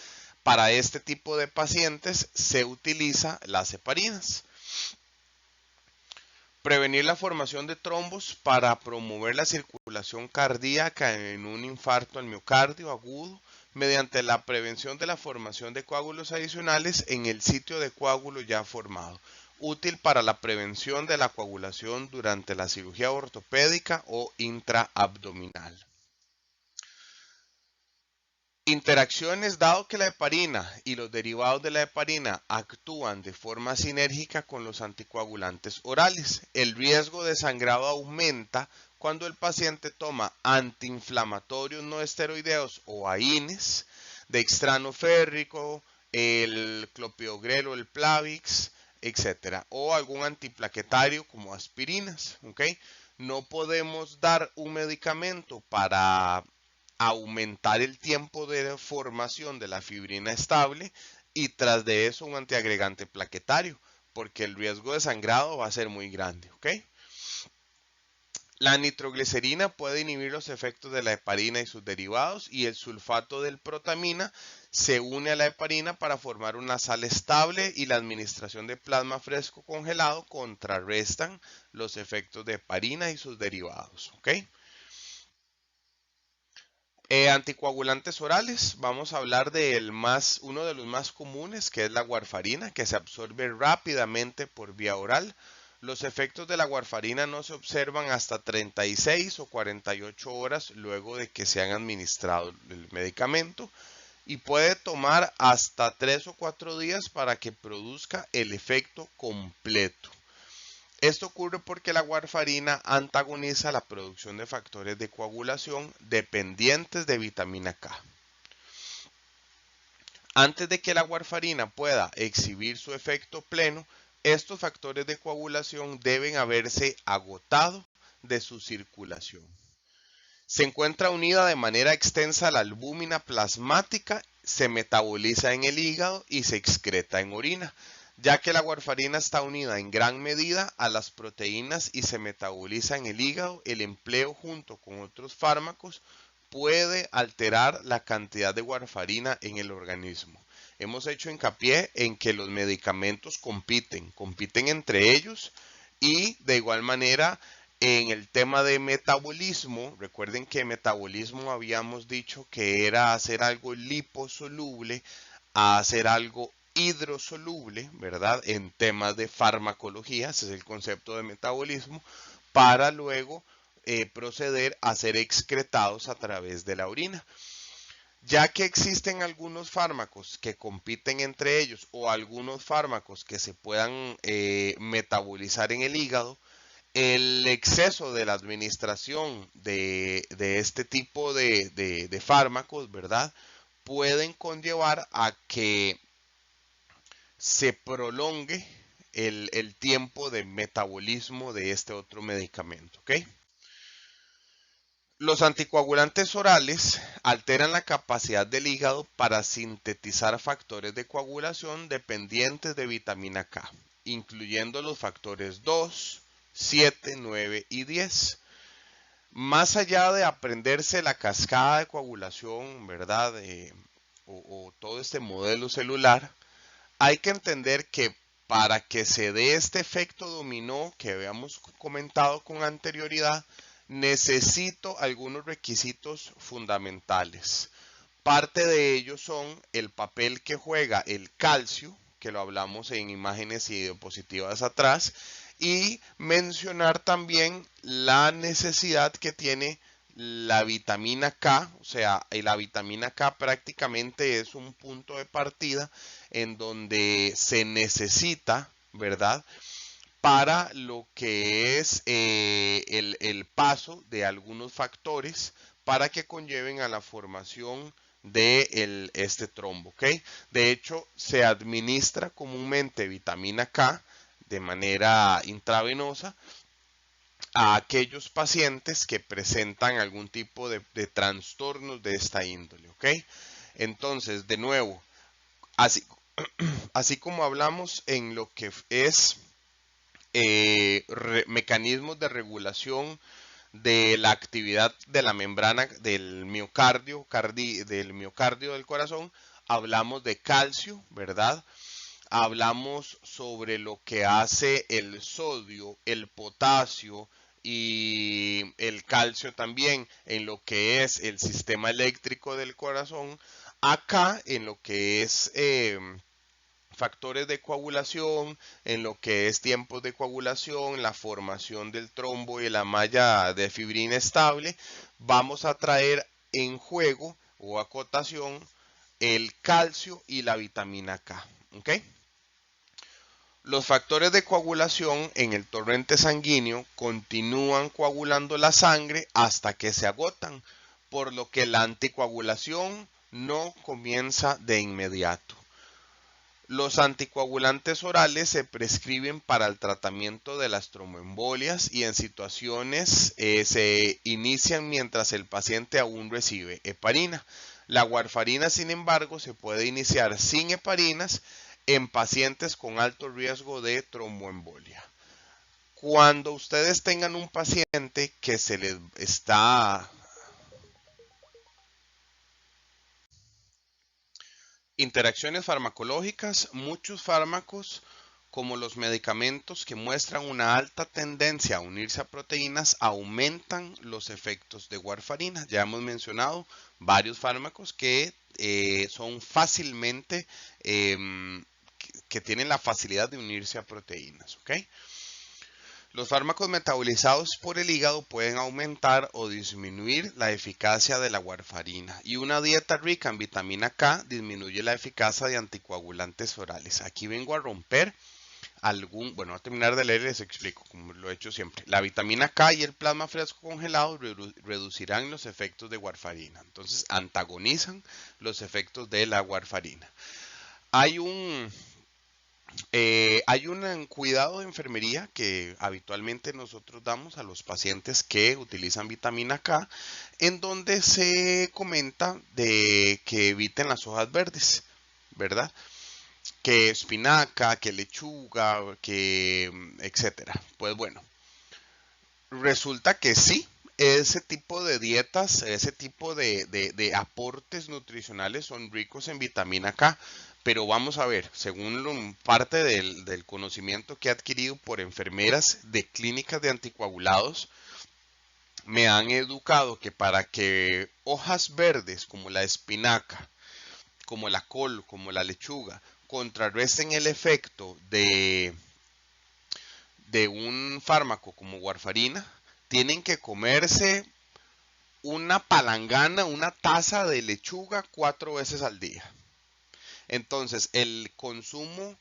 para este tipo de pacientes se utiliza las heparinas. Prevenir la formación de trombos para promover la circulación cardíaca en un infarto al miocardio agudo mediante la prevención de la formación de coágulos adicionales en el sitio de coágulo ya formado. Útil para la prevención de la coagulación durante la cirugía ortopédica o intraabdominal. Interacciones. Dado que la heparina y los derivados de la heparina actúan de forma sinérgica con los anticoagulantes orales, el riesgo de sangrado aumenta cuando el paciente toma antiinflamatorios no esteroideos o AINES de extrano férrico, el clopidogrel o el Plavix, etc. O algún antiplaquetario como aspirinas. ¿Okay? No podemos dar un medicamento para aumentar el tiempo de formación de la fibrina estable y tras de eso un antiagregante plaquetario, porque el riesgo de sangrado va a ser muy grande. ¿Okay? La nitroglicerina puede inhibir los efectos de la heparina y sus derivados, y el sulfato del protamina se une a la heparina para formar una sal estable, y la administración de plasma fresco congelado contrarrestan los efectos de heparina y sus derivados. ¿Okay? Anticoagulantes orales, vamos a hablar de uno de los más comunes, que es la warfarina, que se absorbe rápidamente por vía oral. Los efectos de la warfarina no se observan hasta 36 o 48 horas luego de que se han administrado el medicamento, y puede tomar hasta 3 o 4 días para que produzca el efecto completo. Esto ocurre porque la warfarina antagoniza la producción de factores de coagulación dependientes de vitamina K. Antes de que la warfarina pueda exhibir su efecto pleno, estos factores de coagulación deben haberse agotado de su circulación. Se encuentra unida de manera extensa a la albúmina plasmática, se metaboliza en el hígado y se excreta en orina, ya que la warfarina está unida en gran medida a las proteínas y se metaboliza en el hígado. El empleo junto con otros fármacos puede alterar la cantidad de warfarina en el organismo. Hemos hecho hincapié en que los medicamentos compiten entre ellos, y de igual manera en el tema de metabolismo. Recuerden que metabolismo habíamos dicho que era hacer algo liposoluble a hacer algo hidrosoluble, ¿verdad? En temas de farmacología, ese es el concepto de metabolismo, para luego proceder a ser excretados a través de la orina. Ya que existen algunos fármacos que compiten entre ellos, o algunos fármacos que se puedan metabolizar en el hígado, el exceso de la administración de este tipo de fármacos, ¿verdad?, pueden conllevar a que se prolongue el tiempo de metabolismo de este otro medicamento. ¿Okay? Los anticoagulantes orales alteran la capacidad del hígado para sintetizar factores de coagulación dependientes de vitamina K, incluyendo los factores 2, 7, 9 y 10. Más allá de aprenderse la cascada de coagulación, ¿verdad? O todo este modelo celular, hay que entender que para que se dé este efecto dominó que habíamos comentado con anterioridad, necesito algunos requisitos fundamentales. Parte de ellos son el papel que juega el calcio, que lo hablamos en imágenes y diapositivas atrás, y mencionar también la necesidad que tiene la vitamina K. O sea, la vitamina K prácticamente es un punto de partida en donde se necesita, ¿verdad?, para lo que es el paso de algunos factores para que conlleven a la formación de este trombo. ¿Okay? De hecho, se administra comúnmente vitamina K de manera intravenosa a aquellos pacientes que presentan algún tipo de trastornos de esta índole, ¿ok? Entonces, de nuevo, así, así como hablamos en lo que es mecanismos de regulación de la actividad de la membrana del miocardio del corazón, hablamos de calcio, ¿verdad? Hablamos sobre lo que hace el sodio, el potasio y el calcio también en lo que es el sistema eléctrico del corazón. Acá en lo que es factores de coagulación, en lo que es tiempos de coagulación, la formación del trombo y la malla de fibrina estable, vamos a traer en juego o acotación el calcio y la vitamina K. ¿Ok? Los factores de coagulación en el torrente sanguíneo continúan coagulando la sangre hasta que se agotan, por lo que la anticoagulación no comienza de inmediato. Los anticoagulantes orales se prescriben para el tratamiento de las tromboembolias y en situaciones se inician mientras el paciente aún recibe heparina. La warfarina, sin embargo, se puede iniciar sin heparinas en pacientes con alto riesgo de tromboembolia. Cuando ustedes tengan un paciente que se les está interacciones farmacológicas, muchos fármacos como los medicamentos que muestran una alta tendencia a unirse a proteínas aumentan los efectos de warfarina. Ya hemos mencionado varios fármacos que son fácilmente, que tienen la facilidad de unirse a proteínas. ¿Ok? Los fármacos metabolizados por el hígado pueden aumentar o disminuir la eficacia de la warfarina y una dieta rica en vitamina K disminuye la eficacia de anticoagulantes orales. Aquí vengo a romper bueno, a terminar de leer les explico, como lo he hecho siempre. La vitamina K y el plasma fresco congelado reducirán los efectos de warfarina. Entonces, antagonizan los efectos de la warfarina. Hay un cuidado de enfermería que habitualmente nosotros damos a los pacientes que utilizan vitamina K, en donde se comenta de que eviten las hojas verdes, ¿verdad? Que espinaca, que lechuga, que etcétera. Pues bueno, resulta que sí, ese tipo de dietas, ese tipo de aportes nutricionales son ricos en vitamina K, pero vamos a ver, según parte del conocimiento que he adquirido por enfermeras de clínicas de anticoagulados, me han educado que para que hojas verdes como la espinaca, como la col, como la lechuga, contrarresten el efecto de un fármaco como warfarina, tienen que comerse una palangana, una taza de lechuga 4 veces al día. Entonces, el consumo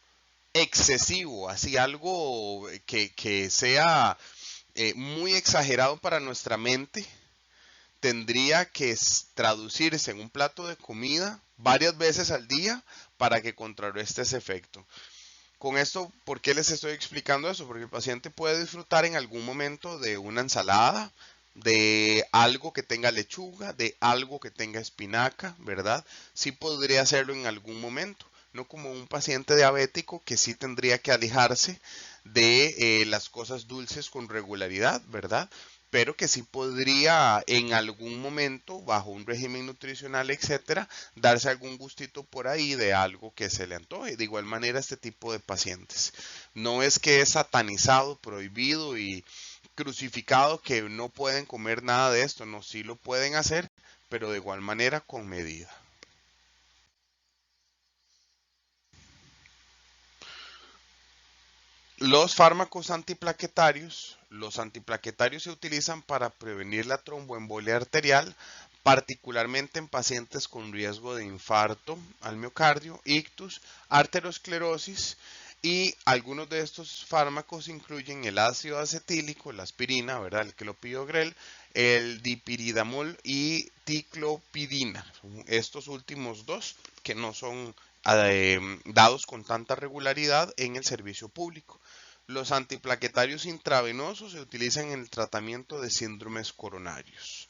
excesivo, así algo que sea muy exagerado para nuestra mente, tendría que traducirse en un plato de comida varias veces al día para que contrarreste ese efecto. Con esto, ¿por qué les estoy explicando eso? Porque el paciente puede disfrutar en algún momento de una ensalada, de algo que tenga lechuga, de algo que tenga espinaca, ¿verdad? Sí podría hacerlo en algún momento, no como un paciente diabético que sí tendría que alejarse de las cosas dulces con regularidad, ¿verdad? Pero que sí podría en algún momento, bajo un régimen nutricional, etcétera, darse algún gustito por ahí de algo que se le antoje. De igual manera, este tipo de pacientes. No es que es satanizado, prohibido y crucificado que no pueden comer nada de esto, no, sí lo pueden hacer, pero de igual manera con medida. Los antiplaquetarios se utilizan para prevenir la tromboembolia arterial, particularmente en pacientes con riesgo de infarto al miocardio, ictus, arteriosclerosis y algunos de estos fármacos incluyen el ácido acetílico, la aspirina, ¿verdad? El clopidogrel, el dipiridamol y ticlopidina. Estos últimos dos que no son dados con tanta regularidad en el servicio público. Los antiplaquetarios intravenosos se utilizan en el tratamiento de síndromes coronarios.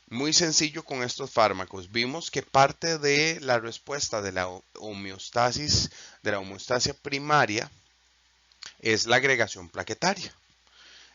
Muy sencillo con estos fármacos. Vimos que parte de la respuesta de la homeostasis, de la homeostasia primaria, es la agregación plaquetaria.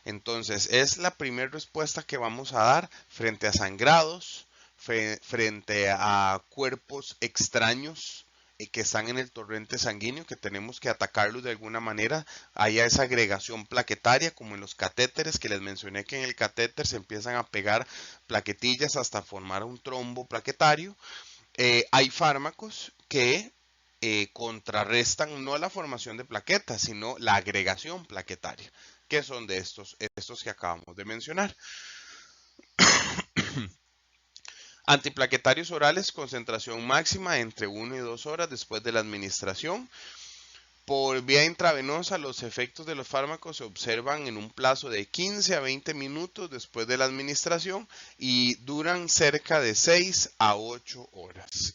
Entonces, es la primera respuesta que vamos a dar frente a sangrados, frente a cuerpos extraños que están en el torrente sanguíneo, que tenemos que atacarlos de alguna manera. Haya esa agregación plaquetaria, como en los catéteres, que les mencioné que en el catéter se empiezan a pegar plaquetillas hasta formar un trombo plaquetario. Hay fármacos que contrarrestan no la formación de plaquetas, sino la agregación plaquetaria, que son de estos que acabamos de mencionar. Antiplaquetarios orales, concentración máxima entre 1 y 2 horas después de la administración. Por vía intravenosa, los efectos de los fármacos se observan en un plazo de 15 a 20 minutos después de la administración y duran cerca de 6 a 8 horas.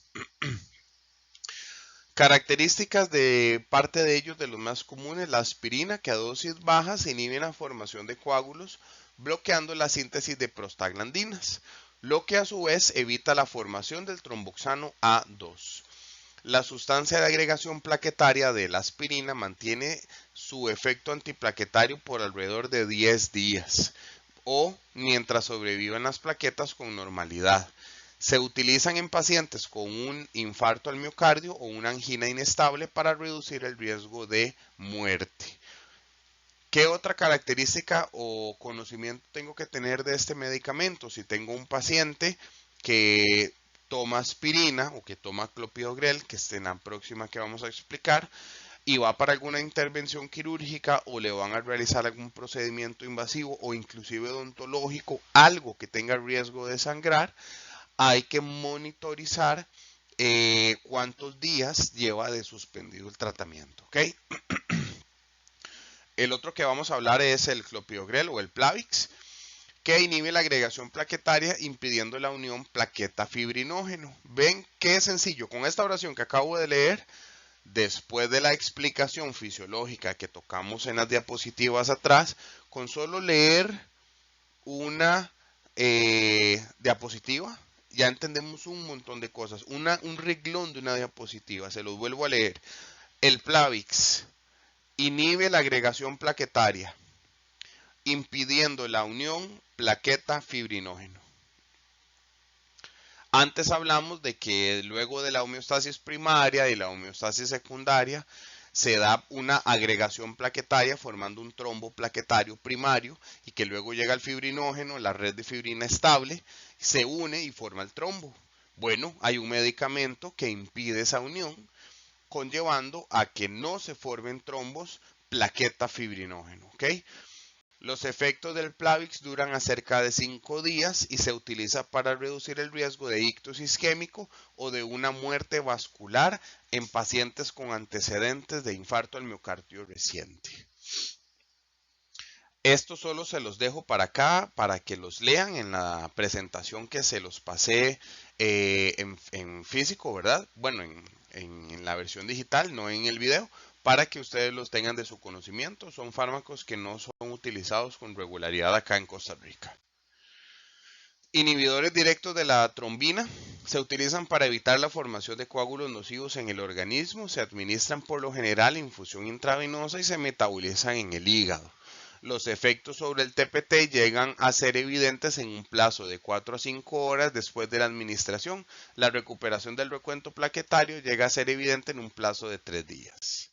Características de parte de ellos, de los más comunes: la aspirina, que a dosis bajas inhibe la formación de coágulos, bloqueando la síntesis de prostaglandinas, lo que a su vez evita la formación del tromboxano A2. La sustancia de agregación plaquetaria de la aspirina mantiene su efecto antiplaquetario por alrededor de 10 días o mientras sobreviven las plaquetas con normalidad. Se utilizan en pacientes con un infarto al miocardio o una angina inestable para reducir el riesgo de muerte. ¿Qué otra característica o conocimiento tengo que tener de este medicamento? Si tengo un paciente que toma aspirina o que toma clopidogrel, que es en la próxima que vamos a explicar, y va para alguna intervención quirúrgica o le van a realizar algún procedimiento invasivo o inclusive odontológico, algo que tenga riesgo de sangrar, hay que monitorizar cuántos días lleva de suspendido el tratamiento, ¿ok? El otro que vamos a hablar es el clopidogrel o el Plavix, que inhibe la agregación plaquetaria impidiendo la unión plaqueta-fibrinógeno. ¿Ven qué sencillo? Con esta oración que acabo de leer, después de la explicación fisiológica que tocamos en las diapositivas atrás, con solo leer una diapositiva, ya entendemos un montón de cosas. Un reglón de una diapositiva, se los vuelvo a leer. El Plavix inhibe la agregación plaquetaria, impidiendo la unión plaqueta-fibrinógeno. Antes hablamos de que luego de la homeostasis primaria y la homeostasis secundaria se da una agregación plaquetaria formando un trombo plaquetario primario y que luego llega al fibrinógeno, la red de fibrina estable, se une y forma el trombo. Bueno, hay un medicamento que impide esa unión, conllevando a que no se formen trombos plaqueta-fibrinógeno, ¿ok? Los efectos del Plavix duran cerca de 5 días y se utiliza para reducir el riesgo de ictus isquémico o de una muerte vascular en pacientes con antecedentes de infarto al miocardio reciente. Esto solo se los dejo para acá, para que los lean en la presentación que se los pasé en físico, ¿verdad? Bueno, en la versión digital, no en el video, para que ustedes los tengan de su conocimiento. Son fármacos que no son utilizados con regularidad acá en Costa Rica. Inhibidores directos de la trombina se utilizan para evitar la formación de coágulos nocivos en el organismo. Se administran por lo general en infusión intravenosa y se metabolizan en el hígado. Los efectos sobre el TPT llegan a ser evidentes en un plazo de 4 a 5 horas después de la administración. La recuperación del recuento plaquetario llega a ser evidente en un plazo de 3 días.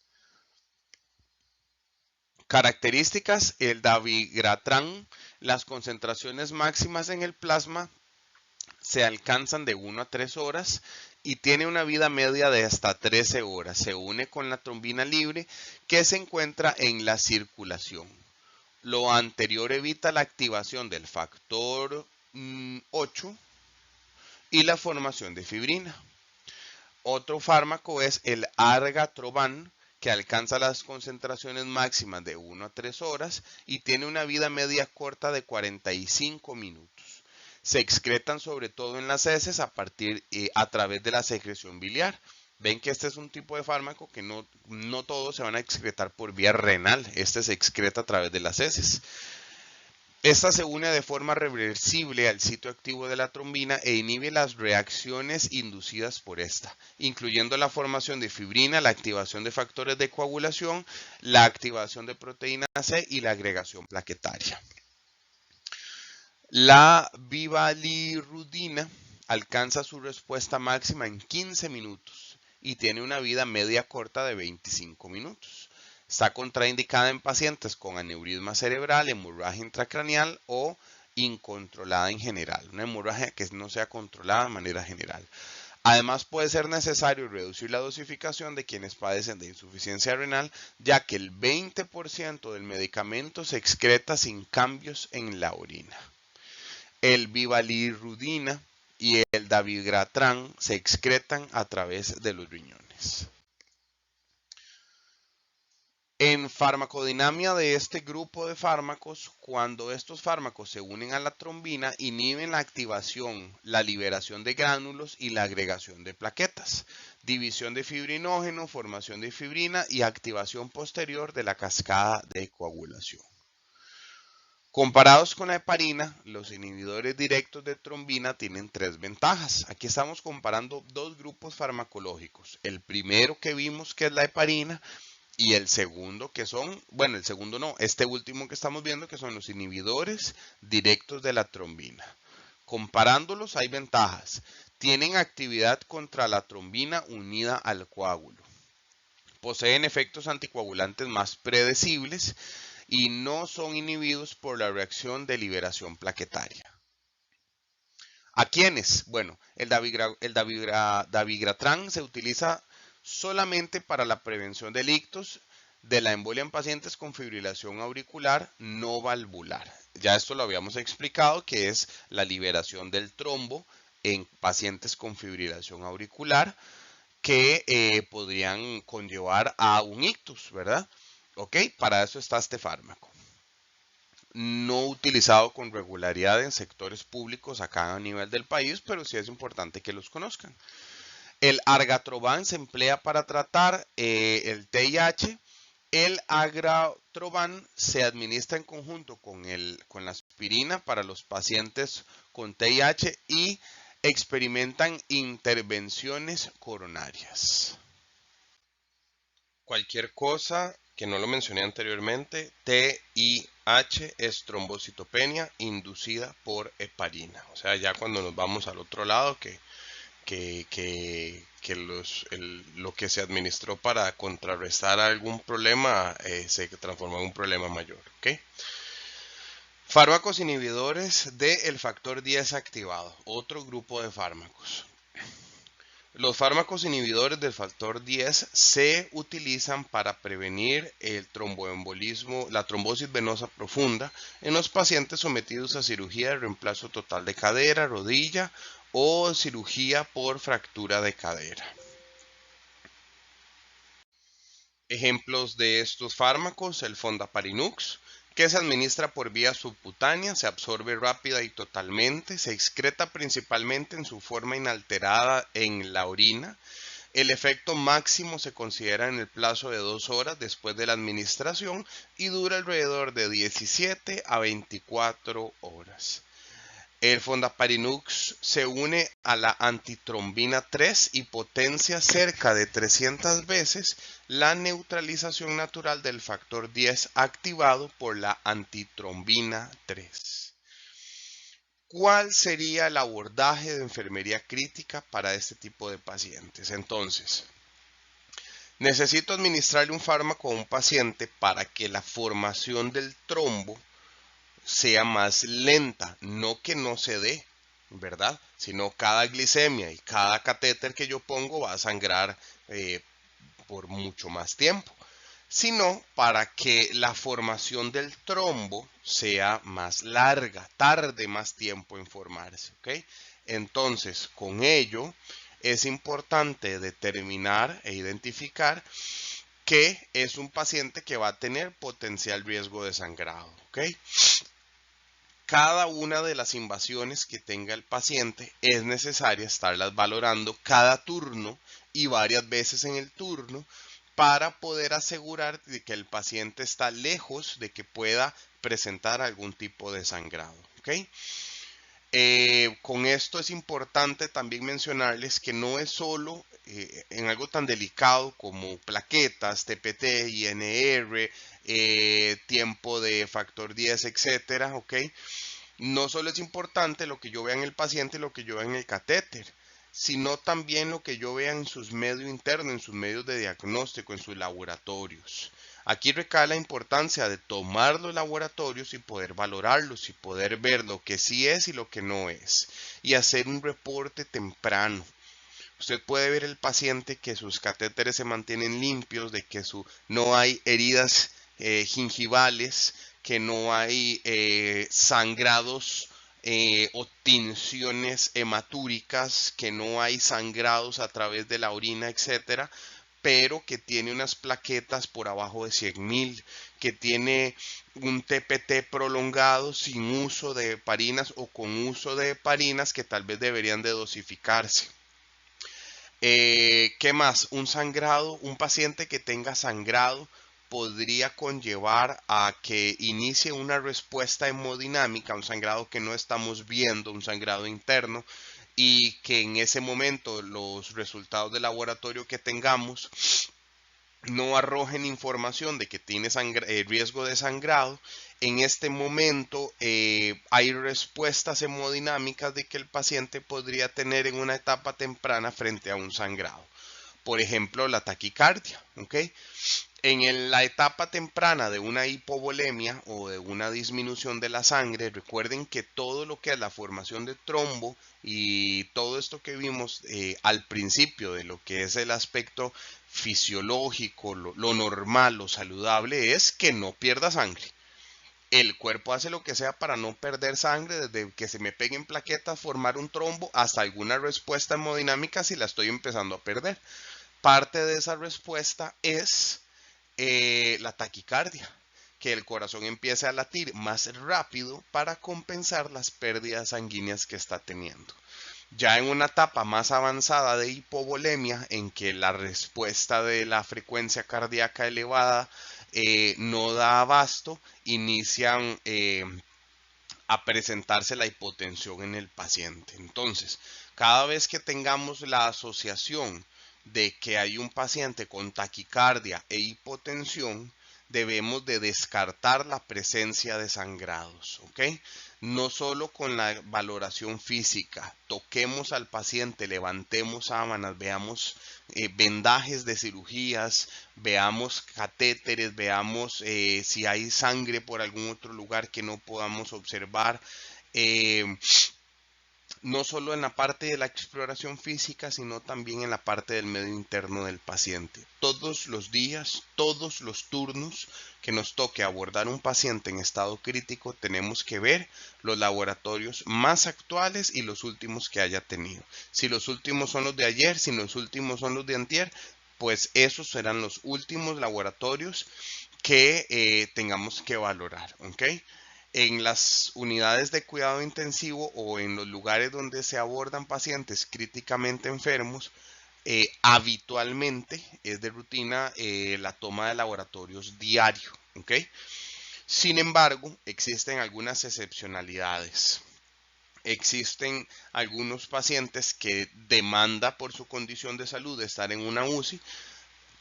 Características: el dabigatran, las concentraciones máximas en el plasma se alcanzan de 1 a 3 horas y tiene una vida media de hasta 13 horas. Se une con la trombina libre que se encuentra en la circulación. Lo anterior evita la activación del factor 8 y la formación de fibrina. Otro fármaco es el argatroban, que alcanza las concentraciones máximas de 1 a 3 horas y tiene una vida media corta de 45 minutos. Se excretan sobre todo en las heces a través de la secreción biliar. Ven que este es un tipo de fármaco que no todos se van a excretar por vía renal, este se excreta a través de las heces. Esta se une de forma reversible al sitio activo de la trombina e inhibe las reacciones inducidas por esta, incluyendo la formación de fibrina, la activación de factores de coagulación, la activación de proteína C y la agregación plaquetaria. La bivalirudina alcanza su respuesta máxima en 15 minutos y tiene una vida media corta de 25 minutos. Está contraindicada en pacientes con aneurisma cerebral, hemorragia intracraneal o incontrolada en general, una hemorragia que no sea controlada de manera general. Además, puede ser necesario reducir la dosificación de quienes padecen de insuficiencia renal, ya que el 20% del medicamento se excreta sin cambios en la orina. El bivalirudina y el dabigatran se excretan a través de los riñones. En farmacodinamia de este grupo de fármacos, cuando estos fármacos se unen a la trombina, inhiben la activación, la liberación de gránulos y la agregación de plaquetas, división de fibrinógeno, formación de fibrina y activación posterior de la cascada de coagulación. Comparados con la heparina, los inhibidores directos de trombina tienen tres ventajas. Aquí estamos comparando dos grupos farmacológicos. El primero que vimos, que es la heparina, y el segundo que son, bueno, el segundo no, este último que estamos viendo, que son los inhibidores directos de la trombina. Comparándolos hay ventajas. Tienen actividad contra la trombina unida al coágulo. Poseen efectos anticoagulantes más predecibles y no son inhibidos por la reacción de liberación plaquetaria. ¿A quiénes? Bueno, el dabigatran se utiliza solamente para la prevención de ictus de la embolia en pacientes con fibrilación auricular no valvular. Ya esto lo habíamos explicado, que es la liberación del trombo en pacientes con fibrilación auricular que podrían conllevar a un ictus, ¿verdad? Ok, para eso está este fármaco. No utilizado con regularidad en sectores públicos acá a nivel del país, pero sí es importante que los conozcan. El argatroban se emplea para tratar el TIH. El argatroban se administra en conjunto con la aspirina para los pacientes con TIH y experimentan intervenciones coronarias. Cualquier cosa que no lo mencioné anteriormente, TIH es trombocitopenia inducida por heparina. O sea, ya cuando nos vamos al otro lado, lo que se administró para contrarrestar algún problema se transformó en un problema mayor. ¿Okay? Fármacos inhibidores del factor 10 activado, otro grupo de fármacos. Los fármacos inhibidores del factor 10 se utilizan para prevenir el tromboembolismo, la trombosis venosa profunda en los pacientes sometidos a cirugía de reemplazo total de cadera, rodilla o cirugía por fractura de cadera. Ejemplos de estos fármacos: el fondaparinux, que se administra por vía subcutánea, se absorbe rápida y totalmente, se excreta principalmente en su forma inalterada en la orina. El efecto máximo se considera en el plazo de 2 horas después de la administración y dura alrededor de 17 a 24 horas. El fondaparinux se une a la antitrombina 3 y potencia cerca de 300 veces la neutralización natural del factor 10 activado por la antitrombina 3. ¿Cuál sería el abordaje de enfermería crítica para este tipo de pacientes? Entonces, necesito administrarle un fármaco a un paciente para que la formación del trombo sea más lenta, no que no se dé, ¿verdad? Sino cada glicemia y cada catéter que yo pongo va a sangrar por mucho más tiempo, sino para que la formación del trombo sea más larga, tarde más tiempo en formarse, ¿ok? Entonces, con ello es importante determinar e identificar que es un paciente que va a tener potencial riesgo de sangrado, ¿ok? cada una de las invasiones que tenga el paciente es necesaria estarlas valorando cada turno y varias veces en el turno para poder asegurar de que el paciente está lejos de que pueda presentar algún tipo de sangrado. ¿Ok? Con esto es importante también mencionarles que no es solo en algo tan delicado como plaquetas, TPT, INR, tiempo de factor 10, etcétera, ¿ok? No solo es importante lo que yo vea en el paciente, lo que yo vea en el catéter, sino también lo que yo vea en sus medios internos, en sus medios de diagnóstico, en sus laboratorios. Aquí recae la importancia de tomar los laboratorios y poder valorarlos y poder ver lo que sí es y lo que no es. Y hacer un reporte temprano. Usted puede ver el paciente que sus catéteres se mantienen limpios, de que no hay heridas gingivales, que no hay sangrados o tinciones hematúricas, que no hay sangrados a través de la orina, etcétera, pero que tiene unas plaquetas por abajo de 100.000, que tiene un TPT prolongado sin uso de heparinas o con uso de heparinas que tal vez deberían de dosificarse. ¿Qué más? Un sangrado, un paciente que tenga sangrado podría conllevar a que inicie una respuesta hemodinámica, un sangrado que no estamos viendo, un sangrado interno, y que en ese momento los resultados de laboratorio que tengamos no arrojen información de que tiene riesgo de sangrado. En este momento hay respuestas hemodinámicas de que el paciente podría tener en una etapa temprana frente a un sangrado. Por ejemplo, la taquicardia, ¿ok? La etapa temprana de una hipovolemia o de una disminución de la sangre, recuerden que todo lo que es la formación de trombo y todo esto que vimos al principio de lo que es el aspecto fisiológico, lo normal, lo saludable, es que no pierda sangre. El cuerpo hace lo que sea para no perder sangre, desde que se me peguen plaquetas, formar un trombo, hasta alguna respuesta hemodinámica si la estoy empezando a perder. Parte de esa respuesta es la taquicardia, que el corazón empiece a latir más rápido para compensar las pérdidas sanguíneas que está teniendo. Ya en una etapa más avanzada de hipovolemia, en que la respuesta de la frecuencia cardíaca elevada no da abasto, inician a presentarse la hipotensión en el paciente. Entonces, cada vez que tengamos la asociación de que hay un paciente con taquicardia e hipotensión, debemos de descartar la presencia de sangrados, ¿ok? No solo con la valoración física, toquemos al paciente, levantemos sábanas, veamos vendajes de cirugías, veamos catéteres, veamos si hay sangre por algún otro lugar que no podamos observar. Eh, no solo en la parte de la exploración física, sino también en la parte del medio interno del paciente. Todos los días, todos los turnos que nos toque abordar un paciente en estado crítico, tenemos que ver los laboratorios más actuales y los últimos que haya tenido. Si los últimos son los de ayer, si los últimos son los de antier, pues esos serán los últimos laboratorios que tengamos que valorar, ¿ok? En las unidades de cuidado intensivo o en los lugares donde se abordan pacientes críticamente enfermos, habitualmente es de rutina la toma de laboratorios diario, ¿ok? Sin embargo, existen algunas excepcionalidades. Existen algunos pacientes que demanda por su condición de salud de estar en una UCI,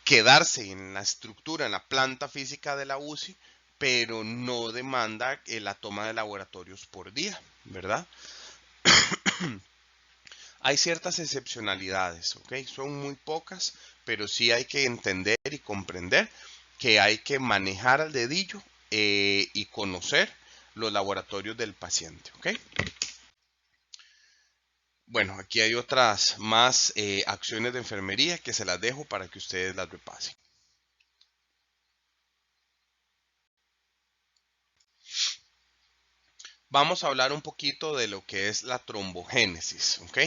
quedarse en la estructura, en la planta física de la UCI, pero no demanda la toma de laboratorios por día, ¿verdad? Hay ciertas excepcionalidades, ¿ok? Son muy pocas, pero sí hay que entender y comprender que hay que manejar al dedillo y conocer los laboratorios del paciente, ¿ok? Bueno, aquí hay otras más acciones de enfermería que se las dejo para que ustedes las repasen. Vamos a hablar un poquito de lo que es la trombogénesis, ¿ok?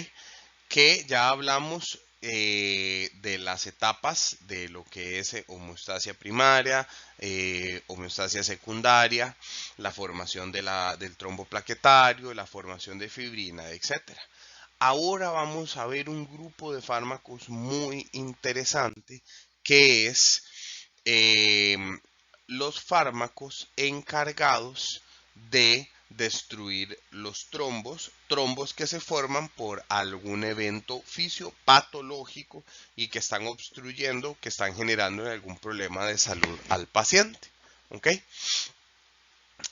Que ya hablamos de las etapas de lo que es homeostasia primaria, homeostasia secundaria, la formación del trombo plaquetario, la formación de fibrina, etcétera. Ahora vamos a ver un grupo de fármacos muy interesante que es eh, los fármacos encargados de destruir los trombos que se forman por algún evento fisiopatológico y que están obstruyendo, que están generando algún problema de salud al paciente. ¿Ok?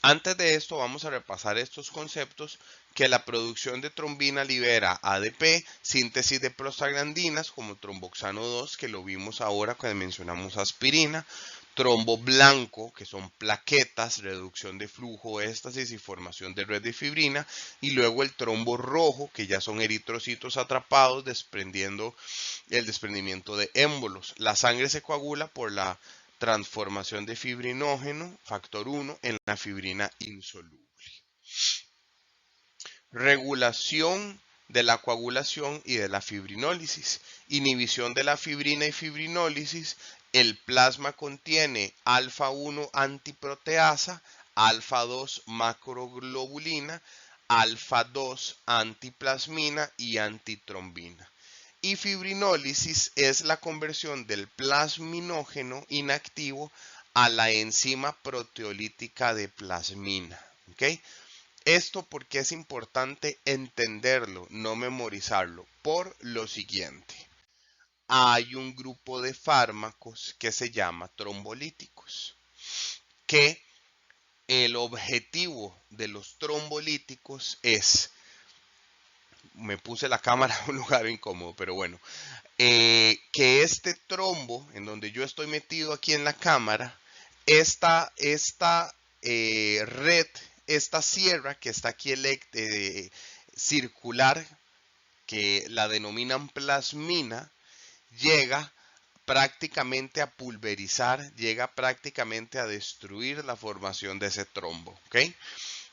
Antes de esto vamos a repasar estos conceptos que la producción de trombina libera ADP, síntesis de prostaglandinas como tromboxano 2, que lo vimos ahora cuando mencionamos aspirina, trombo blanco, que son plaquetas, reducción de flujo, éstasis y formación de red de fibrina, y luego el trombo rojo, que ya son eritrocitos atrapados, desprendiendo el desprendimiento de émbolos. La sangre se coagula por la transformación de fibrinógeno, factor 1, en la fibrina insoluble. Regulación de la coagulación y de la fibrinólisis. Inhibición de la fibrina y fibrinólisis. El plasma contiene alfa 1 antiproteasa, alfa 2 macroglobulina, alfa 2 antiplasmina y antitrombina. Y fibrinólisis es la conversión del plasminógeno inactivo a la enzima proteolítica de plasmina. ¿Okay? Esto porque es importante entenderlo, no memorizarlo, por lo siguiente. Hay un grupo de fármacos que se llama trombolíticos, que el objetivo de los trombolíticos es, me puse la cámara en un lugar incómodo, pero bueno, que este trombo, en donde yo estoy metido aquí en la cámara, esta red, esta sierra que está aquí circular, que la denominan plasmina, llega prácticamente a pulverizar, llega prácticamente a destruir la formación de ese trombo, ¿ok?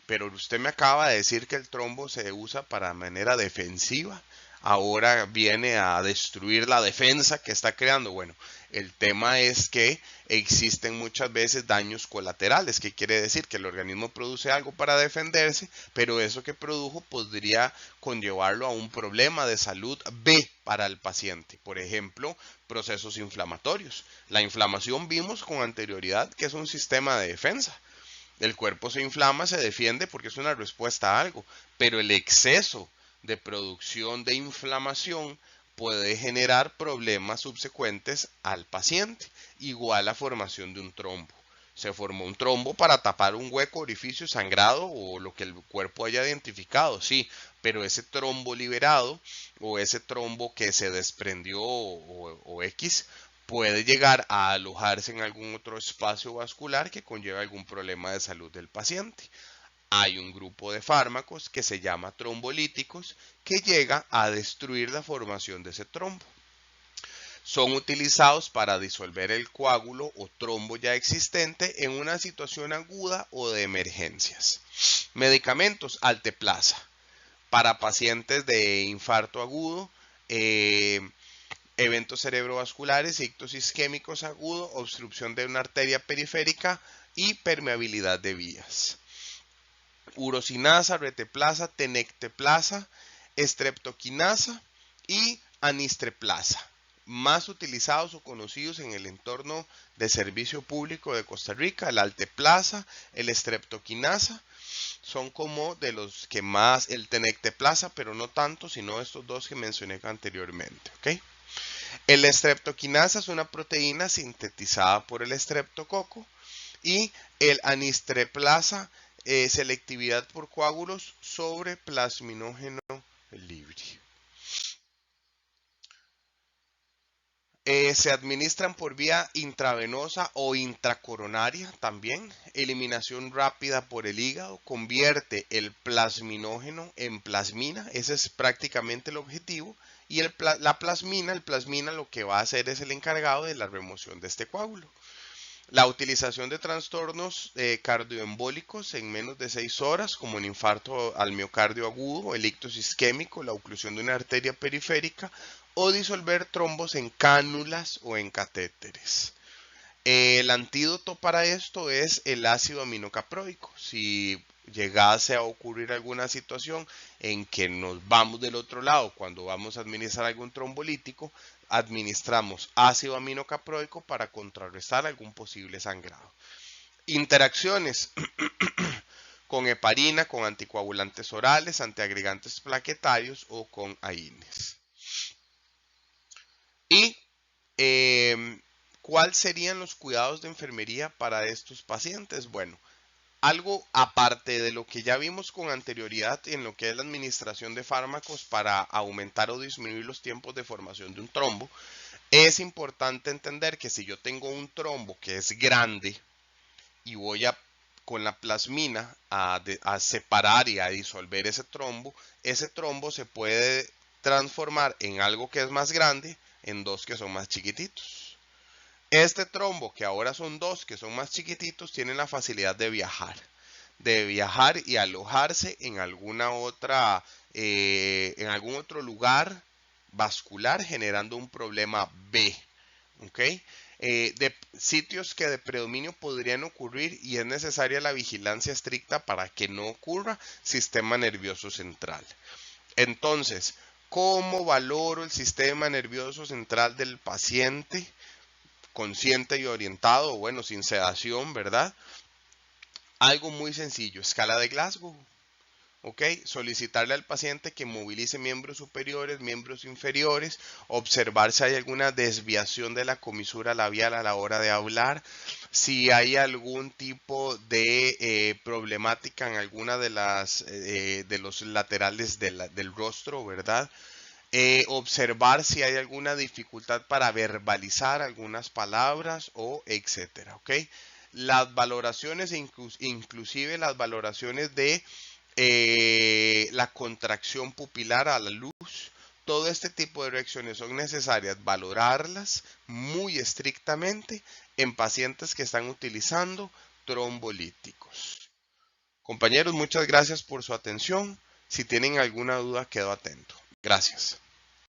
Pero usted me acaba de decir que el trombo se usa para manera defensiva. Ahora viene a destruir la defensa que está creando. Bueno, el tema es que existen muchas veces daños colaterales, que quiere decir que el organismo produce algo para defenderse, pero eso que produjo podría conllevarlo a un problema de salud B para el paciente. Por ejemplo, procesos inflamatorios. La inflamación vimos con anterioridad que es un sistema de defensa. El cuerpo se inflama, se defiende porque es una respuesta a algo, pero el exceso de producción de inflamación puede generar problemas subsecuentes al paciente, igual a formación de un trombo. Se formó un trombo para tapar un hueco, orificio, sangrado o lo que el cuerpo haya identificado, sí, pero ese trombo liberado o ese trombo que se desprendió o X puede llegar a alojarse en algún otro espacio vascular que conlleva algún problema de salud del paciente. Hay un grupo de fármacos que se llama trombolíticos que llega a destruir la formación de ese trombo. Son utilizados para disolver el coágulo o trombo ya existente en una situación aguda o de emergencias. Medicamentos: Alteplasa para pacientes de infarto agudo, eventos cerebrovasculares, ictus isquémicos agudo, obstrucción de una arteria periférica y permeabilidad de vías. Urosinasa, reteplasa, tenecteplasa, estreptoquinasa y anistreplasa, más utilizados o conocidos en el entorno de servicio público de Costa Rica. El alteplasa, el estreptoquinasa, son como de los que más, el tenecteplasa, pero no tanto, sino estos dos que mencioné anteriormente, ¿ok? El estreptoquinasa es una proteína sintetizada por el estreptococo y el anistreplasa, selectividad por coágulos sobre plasminógeno libre. Se administran por vía intravenosa o intracoronaria también. Eliminación rápida por el hígado. Convierte el plasminógeno en plasmina. Ese es prácticamente el objetivo. Y el plasmina lo que va a hacer es el encargado de la remoción de este coágulo. La utilización de trastornos cardioembólicos en menos de 6 horas, como el infarto al miocardio agudo, el ictus isquémico, la oclusión de una arteria periférica o disolver trombos en cánulas o en catéteres. El antídoto para esto es el ácido aminocaproico. Si llegase a ocurrir alguna situación en que nos vamos del otro lado cuando vamos a administrar algún trombolítico, administramos ácido aminocaproico para contrarrestar algún posible sangrado. Interacciones con heparina, con anticoagulantes orales, antiagregantes plaquetarios o con AINES. Y ¿cuáles serían los cuidados de enfermería para estos pacientes? Bueno, algo aparte de lo que ya vimos con anterioridad en lo que es la administración de fármacos para aumentar o disminuir los tiempos de formación de un trombo, es importante entender que si yo tengo un trombo que es grande y voy a con la plasmina a separar y a disolver ese trombo se puede transformar en algo que es más grande en dos que son más chiquititos. Este trombo, que ahora son dos que son más chiquititos, tienen la facilidad de viajar y alojarse en alguna otra, en algún otro lugar vascular, generando un problema B. ¿Ok? De sitios que de predominio podrían ocurrir y es necesaria la vigilancia estricta para que no ocurra: sistema nervioso central. Entonces, ¿cómo valoro el sistema nervioso central del paciente consciente y orientado? Bueno, sin sedación, ¿verdad? Algo muy sencillo: escala de Glasgow. ¿Ok? Solicitarle al paciente que movilice miembros superiores, miembros inferiores, observar si hay alguna desviación de la comisura labial a la hora de hablar, si hay algún tipo de problemática en alguna de los laterales del rostro, ¿verdad? Observar si hay alguna dificultad para verbalizar algunas palabras o etcétera, ¿ok? Las valoraciones, inclusive las valoraciones de la contracción pupilar a la luz, todo este tipo de reacciones son necesarias valorarlas muy estrictamente en pacientes que están utilizando trombolíticos. Compañeros, muchas gracias por su atención. Si tienen alguna duda, quedo atento. Gracias.